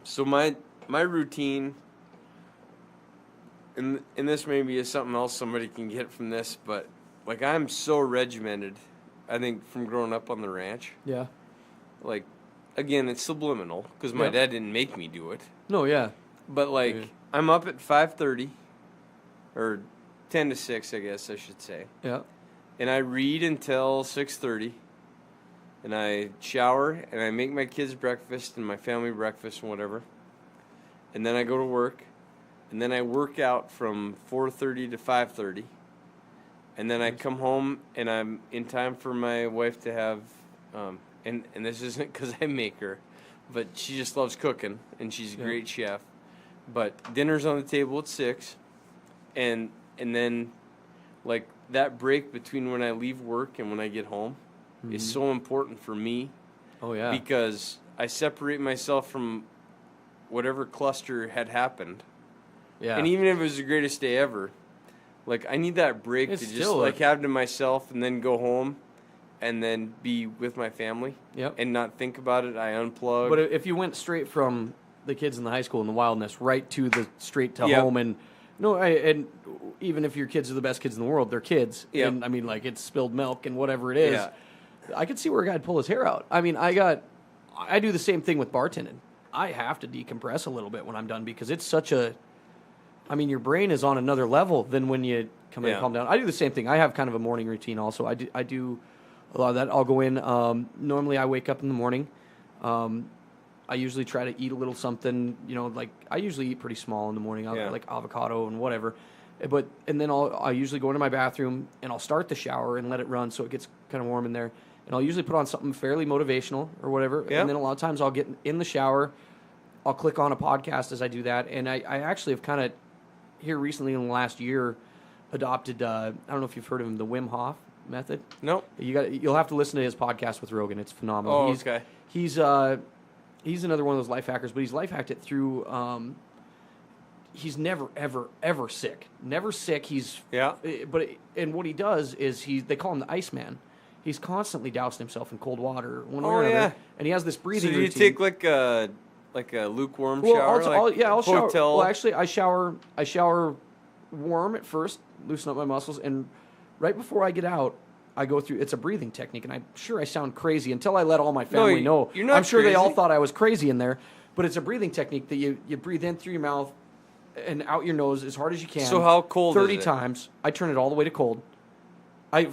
so my routine... And this maybe is something else somebody can get from this, but, like, I'm so regimented, I think, from growing up on the ranch. Yeah. Like, again, it's subliminal, because my dad didn't make me do it. No, yeah. But, like, I'm up at 5:30, or 10 to 6, I guess I should say. Yeah. And I read until 6:30, and I shower, and I make my kids breakfast and my family breakfast and whatever. And then I go to work. And then I work out from 4:30 to 5:30. And then I come home, and I'm in time for my wife to have, and this isn't because I make her, but she just loves cooking, and she's a great chef. But dinner's on the table at 6, and then, like, that break between when I leave work and when I get home is so important for me. Oh, yeah. Because I separate myself from whatever cluster had happened. Yeah. And even if it was the greatest day ever, like, I need that break to just, like, have to myself and then go home and then be with my family and not think about it. I unplug. But if you went straight from the kids in the high school and the wildness right to the straight to home, and and even if your kids are the best kids in the world, they're kids. Yep. And, like, it's spilled milk and whatever it is. Yeah. I could see where a guy'd pull his hair out. I do the same thing with bartending. I have to decompress a little bit when I'm done because it's such a... your brain is on another level than when you come in and calm down. I do the same thing. I have kind of a morning routine also. I do a lot of that. I'll go in. Normally I wake up in the morning. I usually try to eat a little something, like I usually eat pretty small in the morning. I'll like avocado and whatever. And then I'll usually go into my bathroom and I'll start the shower and let it run so it gets kind of warm in there. And I'll usually put on something fairly motivational or whatever. Yeah. And then a lot of times I'll get in the shower. I'll click on a podcast as I do that. And I actually have kind of... here recently in the last year, adopted, I don't know if you've heard of him, the Wim Hof method. Nope. You'll have to listen to his podcast with Rogan. It's phenomenal. Oh, okay. He's another one of those life hackers, but he's life hacked it through, he's never, ever, ever sick. Never sick. And what he does is they call him the Iceman. He's constantly dousing himself in cold water one way or another. And he has this breathing routine. So do you take like a lukewarm shower? I'll shower. Well, actually, I shower warm at first, loosen up my muscles, and right before I get out, I go through. It's a breathing technique, and I'm sure I sound crazy until I let all my family know. You're not I'm sure crazy. They all thought I was crazy in there, but it's a breathing technique that you breathe in through your mouth and out your nose as hard as you can. So how cold 30 is it? times. I turn it all the way to cold.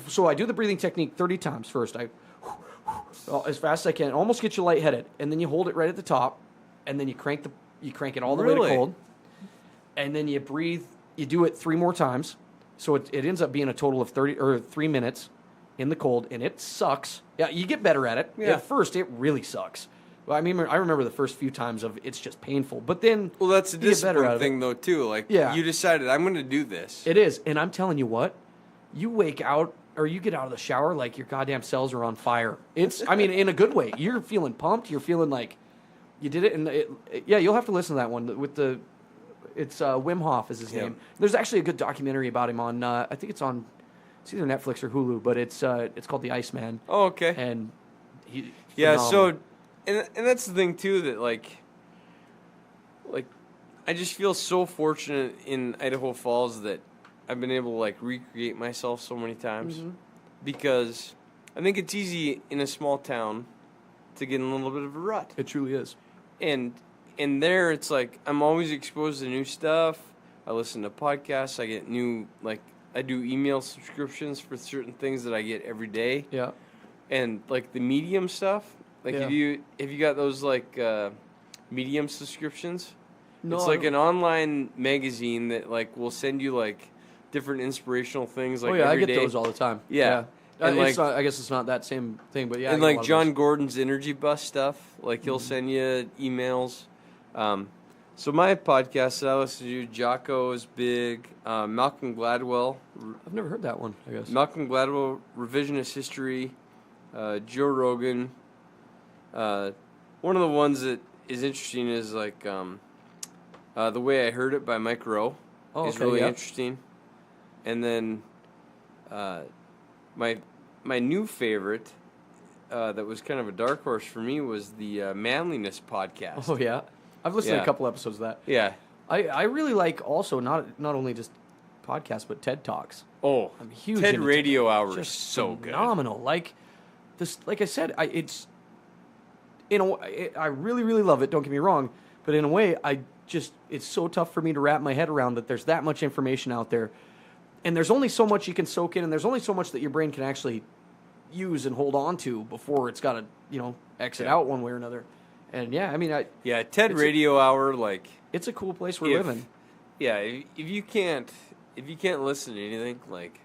So I do the breathing technique 30 times first. As fast as I can, almost get you lightheaded, and then you hold it right at the top. And then you crank it all the way to cold. And then you breathe. You do it 3 more times. So it ends up being a total of 3 minutes in the cold, and it sucks. Yeah, you get better at it. Yeah. At first, it really sucks. Well, I mean, I remember the first few times of it's just painful, but then that's a discipline thing though too. Like you decided I'm going to do this. It is, and I'm telling you what, you wake out or you get out of the shower like your goddamn cells are on fire. It's, I mean, in a good way. You're feeling pumped. You're feeling like you did it, and you'll have to listen to that one with the. It's Wim Hof is his name. There's actually a good documentary about him on. I think it's either Netflix or Hulu, but it's called The Iceman. Oh, okay. And he. Yeah. So. And that's the thing too, that like I just feel so fortunate in Idaho Falls that I've been able to like recreate myself so many times, because I think it's easy in a small town to get in a little bit of a rut. It truly is. And there it's like I'm always exposed to new stuff. I listen to podcasts. I get new, like I do email subscriptions for certain things that I get every day. Yeah. And like the Medium stuff. Like, have you got those, like, Medium subscriptions? No, it's like an online magazine that, like, will send you, like, different inspirational things, like, every day. I get those all the time. Yeah. And like, I guess it's not that same thing, but yeah. And, like, John Gordon's Energy Bus stuff. Like, he'll send you emails. So my podcast that I listen to, Jocko is big. Malcolm Gladwell. I've never heard that one, I guess. Malcolm Gladwell, Revisionist History. Joe Rogan. One of the ones that is interesting is like The Way I Heard It by Mike Rowe is really interesting. And then my new favorite that was kind of a dark horse for me was the Manliness Podcast. Oh yeah, I've listened to a couple episodes of that. Yeah, I really like also not only just podcasts but TED Talks. Oh, I'm huge. TED Radio Hour is so good, phenomenal. Like this, like I said, it's. I really, really love it, don't get me wrong, but in a way, it's so tough for me to wrap my head around that there's that much information out there, and there's only so much you can soak in, and there's only so much that your brain can actually use and hold on to before it's got to, exit out one way or another. And yeah, I mean, TED Radio Hour, like, it's a cool place we're living. Yeah, if you can't listen to anything, like,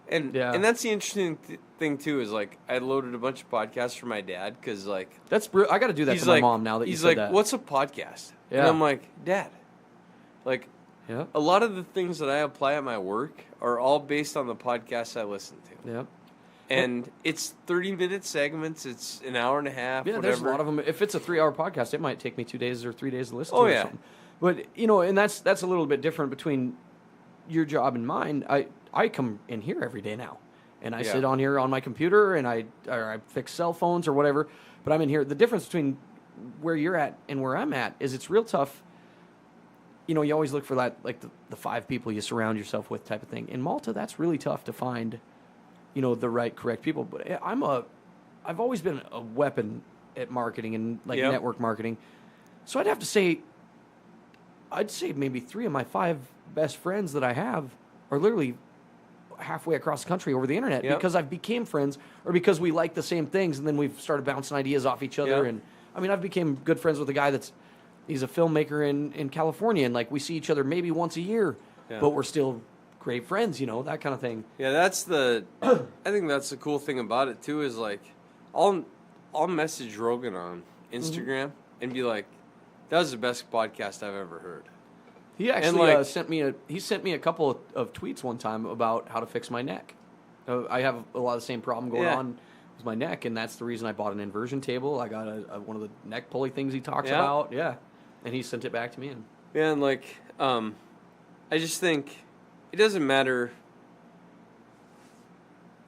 and that's the interesting thing too, is like I loaded a bunch of podcasts for my dad because like I got to do that to my mom now that you said that. He's like, "What's a podcast?" Yeah. And I'm like, "Dad, like, a lot of the things that I apply at my work are all based on the podcasts I listen to." Yeah. And it's 30-minute segments. It's an hour and a half. Yeah, whatever. there's a lot of them. If it's a 3-hour podcast, it might take me 2 days or 3 days to listen to. Oh, or yeah. something. But and that's a little bit different between your job and mine. I come in here every day now, and I sit on here on my computer, and I fix cell phones or whatever. But I'm in here. The difference between where you're at and where I'm at is it's real tough. You always look for that, like the 5 people you surround yourself with type of thing. In Malta, that's really tough to find, the right, correct people. But I've always been a weapon at marketing and network marketing. So I'd say maybe 3 of my 5 best friends that I have are literally halfway across the country over the internet because I've became friends or because we like the same things, and then we've started bouncing ideas off each other. And I mean, I've become good friends with a guy he's a filmmaker in California, and like we see each other maybe once a year, but we're still great friends, that kind of thing. Yeah, I think that's the cool thing about it too, is like I'll message Rogan on Instagram and be like, that was the best podcast I've ever heard. He actually sent me a couple of tweets one time about how to fix my neck. I have a lot of the same problem going on with my neck, and that's the reason I bought an inversion table. I got one of the neck pulley things he talks about. Yeah, and he sent it back to me. And I just think it doesn't matter.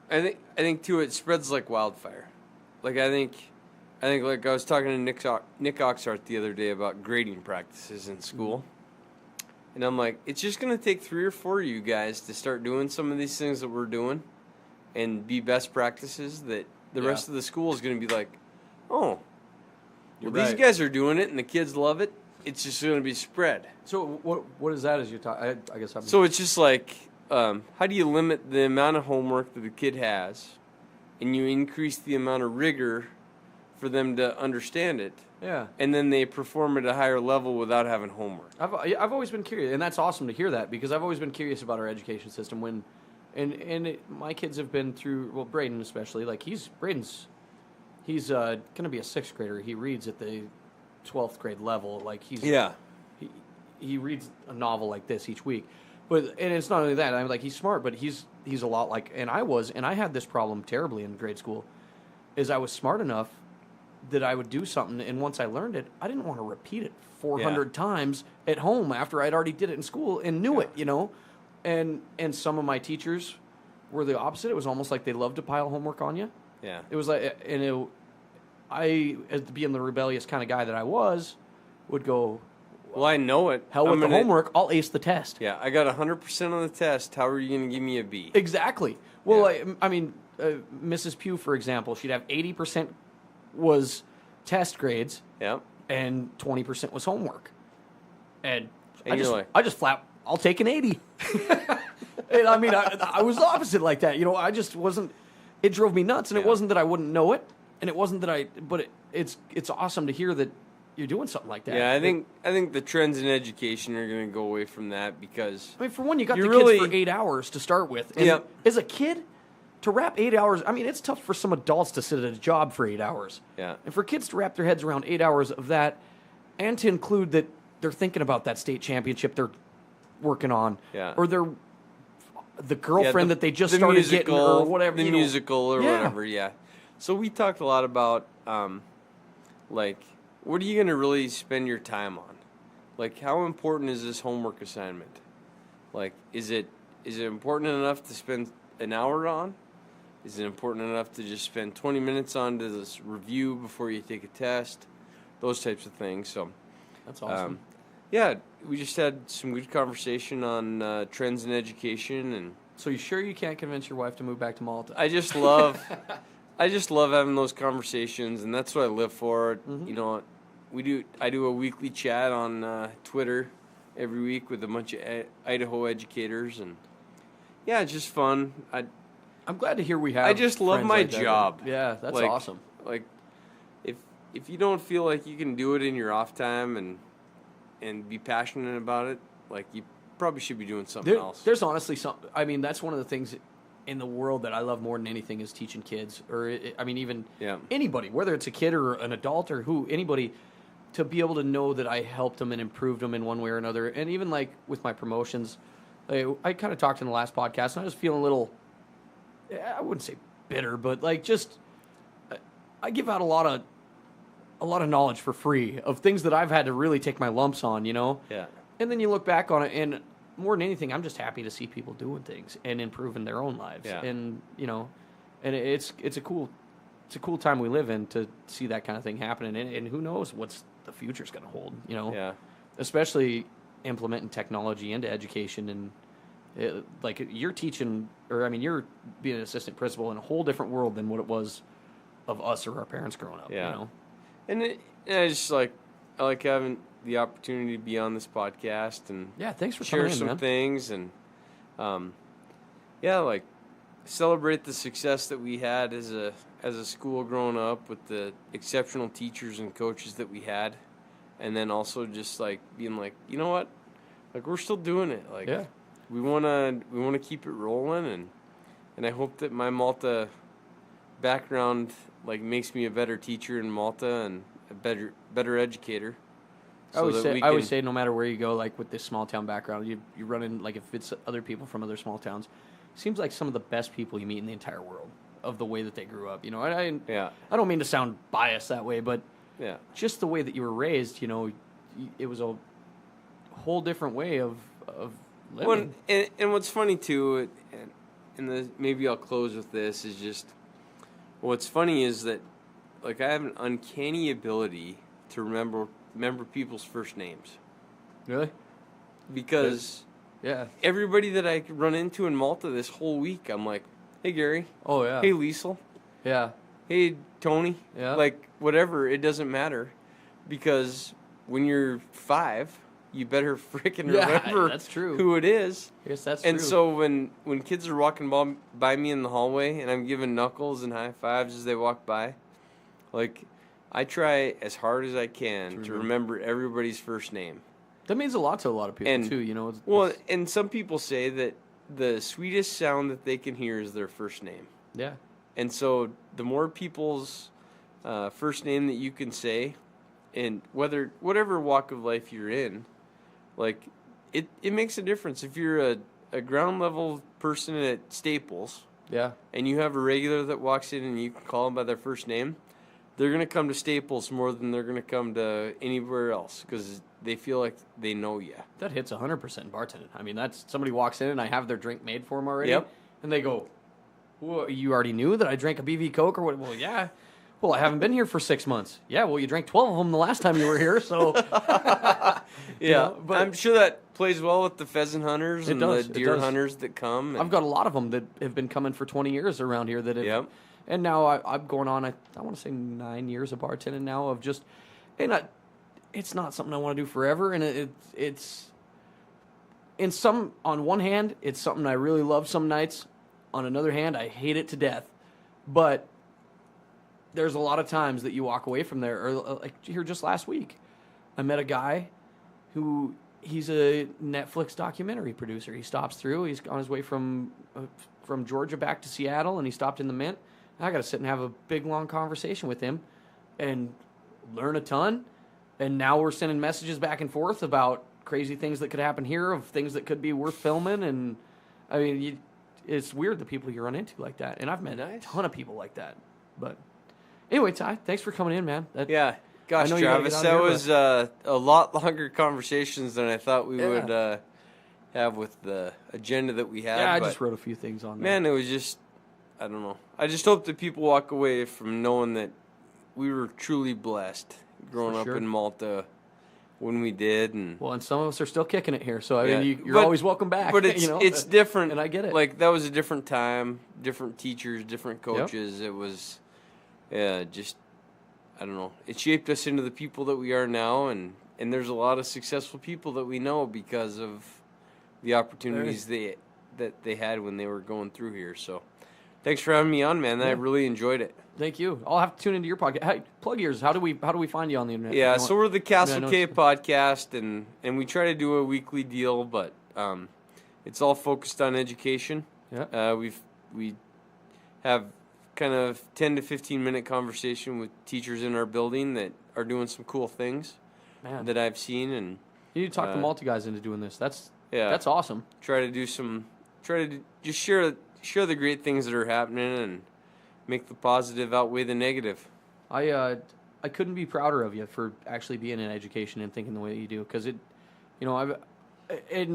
I think too, it spreads like wildfire. Like I think like I was talking to Nick Oxart the other day about grading practices in school. Mm-hmm. And I'm like, it's just going to take 3 or 4 of you guys to start doing some of these things that we're doing and be best practices that the rest of the school is going to be like, oh, these guys are doing it and the kids love it. It's just going to be spread. So what is that as you talk? I guess So it's just like, how do you limit the amount of homework that the kid has and you increase the amount of rigor for them to understand it? Yeah. And then they perform at a higher level without having homework. I've always been curious, and that's awesome to hear that, because I've always been curious about our education system. My kids have been through, well, Braden especially, like Braden's He's going to be a 6th grader. He reads at the 12th grade level. Like he reads a novel like this each week. And it's not only that. I'm like, he's smart, but he's a lot like, and I had this problem terribly in grade school, is I was smart enough that I would do something, and once I learned it, I didn't want to repeat it 400 times at home after I'd already did it in school and knew it, And some of my teachers were the opposite. It was almost like they loved to pile homework on you. Yeah. It was like, I, as being the rebellious kind of guy that I was, would go, well, I know it. Hell with the homework, I'll ace the test. Yeah, I got 100% on the test. How are you going to give me a B? Exactly. Well, I mean, Mrs. Pugh, for example, she'd have 80% was test grades. Yeah. And 20% was homework. And I just flat, I'll take an 80. And I mean, I was the opposite like that. I just wasn't, it drove me nuts. And it wasn't that I wouldn't know it. And it wasn't that but it's awesome to hear that you're doing something like that. Yeah, I think the trends in education are going to go away from that because... I mean, for one, you got the kids for 8 hours to start with. And as a kid, to wrap 8 hours... I mean, it's tough for some adults to sit at a job for 8 hours. Yeah. And for kids to wrap their heads around 8 hours of that, and to include that they're thinking about that state championship they're working on. Yeah. Or they're... the girlfriend that they just started getting or whatever. The musical or whatever, yeah. So we talked a lot about, what are you going to really spend your time on? Like, how important is this homework assignment? Like, is it important enough to spend an hour on? Is it important enough to just spend 20 minutes on to this review before you take a test? Those types of things. So that's awesome. Yeah, we just had some good conversation on trends in education. And so you sure you can't convince your wife to move back to Malta? I just love having those conversations, and that's what I live for. Mm-hmm. I do a weekly chat on Twitter every week with a bunch of Idaho educators, and yeah, it's just fun. I'm glad to hear we have. I just love my like job. Yeah, that's awesome. Like, if you don't feel like you can do it in your off time and be passionate about it, like, you probably should be doing something else. There's honestly something. I mean, that's one of the things in the world that I love more than anything is teaching kids, or even anybody, whether it's a kid or an adult or anybody, to be able to know that I helped them and improved them in one way or another. And even like with my promotions, I kind of talked in the last podcast, and I was feeling a little, I wouldn't say bitter, but like just, I give out a lot of knowledge for free of things that I've had to really take my lumps on, Yeah. And then you look back on it, and more than anything, I'm just happy to see people doing things and improving their own lives. Yeah. And and it's a cool time we live in to see that kind of thing happening. And who knows what's the future's going to hold, Yeah. Especially implementing technology into education, and like you're teaching, you're being an assistant principal in a whole different world than what it was of us or our parents growing up. Yeah. And I just I like having the opportunity to be on this podcast and thanks for share coming in, some man. things and celebrate the success that we had as a school growing up with the exceptional teachers and coaches that we had, and then also just being you know what, we're still doing it. We wanna keep it rolling, and I hope that my Malta background makes me a better teacher in Malta and a better educator. I always say no matter where you go, with this small town background, you run in, if it's other people from other small towns, seems like some of the best people you meet in the entire world of the way that they grew up. I don't mean to sound biased that way, but just the way that you were raised, it was a whole different way of living. Well, and what's funny too, and maybe I'll close with this, is just what's funny is that I have an uncanny ability to remember people's first names. Really? Because everybody that I run into in Malta this whole week, I'm like, hey Gary. Oh yeah. Hey Liesel. Yeah. Hey Tony. Yeah. Whatever, it doesn't matter. Because when you're 5, you better freaking remember that's true. who it is. Yes, that's true. And so when kids are walking by me in the hallway and I'm giving knuckles and high fives as they walk by, I try as hard as I can to remember everybody's first name. That means a lot to a lot of people, too, and some people say that the sweetest sound that they can hear is their first name. Yeah. And so the more people's first name that you can say, and whatever walk of life you're in, like it makes a difference. If you're a ground level person at Staples, and you have a regular that walks in and you can call them by their first name, they're gonna come to Staples more than they're gonna come to anywhere else because they feel like they know you. That hits 100% bartending. I mean, that's somebody walks in and I have their drink made for them already, Yep. and they go, "Well, you already knew that I drank a BV Coke or what?" Well, yeah. Well, I haven't been here for 6 months. Yeah, well, you drank 12 of them the last time you were here, so. Yeah, but I'm sure that plays well with the pheasant hunters and the deer hunters that come. I've got a lot of them that have been coming for 20 years around here that have. Yep. And now I'm going on, I want to say 9 years of bartending now of just, and it's not something I want to do forever. And it's, on one hand, it's something I really love some nights. On another hand, I hate it to death. But there's a lot of times that you walk away from there, or like here just last week, I met a guy who, he's a Netflix documentary producer. He stops through, he's on his way from Georgia back to Seattle, and he stopped in the Mint. I got to sit and have a big, long conversation with him and learn a ton. And now we're sending messages back and forth about crazy things that could happen here, of things that could be worth filming. And, I mean, it's weird the people you run into like that. And I've met a ton of people like that. But anyway, Ty, thanks for coming in, man. Yeah. Gosh, Travis, that was a lot longer conversations than I thought we would have with the agenda that we had. Yeah, I just wrote a few things on there. Man, it was just, I don't know. I just hope that people walk away from knowing that we were truly blessed growing up in Malta when we did. And some of us are still kicking it here, so I mean, you're always welcome back. But it's different, and I get it. Like, that was a different time, different teachers, different coaches. Yep. It was just, I don't know. It shaped us into the people that we are now, and there's a lot of successful people that we know because of the opportunities that they had when they were going through here. So thanks for having me on, man. I really enjoyed it. Thank you. I'll have to tune into your podcast. Hey, plug yours. How do we find you on the internet? Yeah, so we're the Castle K Podcast, and we try to do a weekly deal, but it's all focused on education. Yeah. We have kind of 10 to 15 minute conversation with teachers in our building that are doing some cool things that I've seen, and you need to talk the Malta guys into doing this. That's awesome. Try to just share the great things that are happening and make the positive outweigh the negative. I couldn't be prouder of you for actually being in education and thinking the way that you do, because and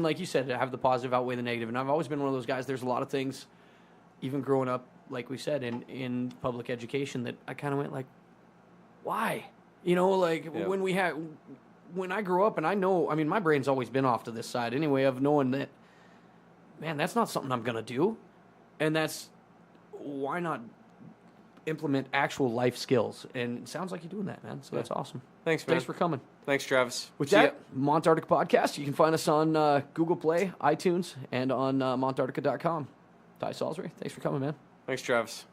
like you said, have the positive outweigh the negative. And I've always been one of those guys. There's a lot of things, even growing up, like we said, in public education, that I kind of went like, why? When I grew up, and I know, I mean, my brain's always been off to this side anyway, of knowing that, man, that's not something I'm going to do. And why not implement actual life skills? And it sounds like you're doing that, man. So that's awesome. Thanks, man. Thanks for coming. Thanks, Travis. With that, Montarctica Podcast, you can find us on Google Play, iTunes, and on Montarctica.com. Ty Salsbery, thanks for coming, man. Thanks, Travis.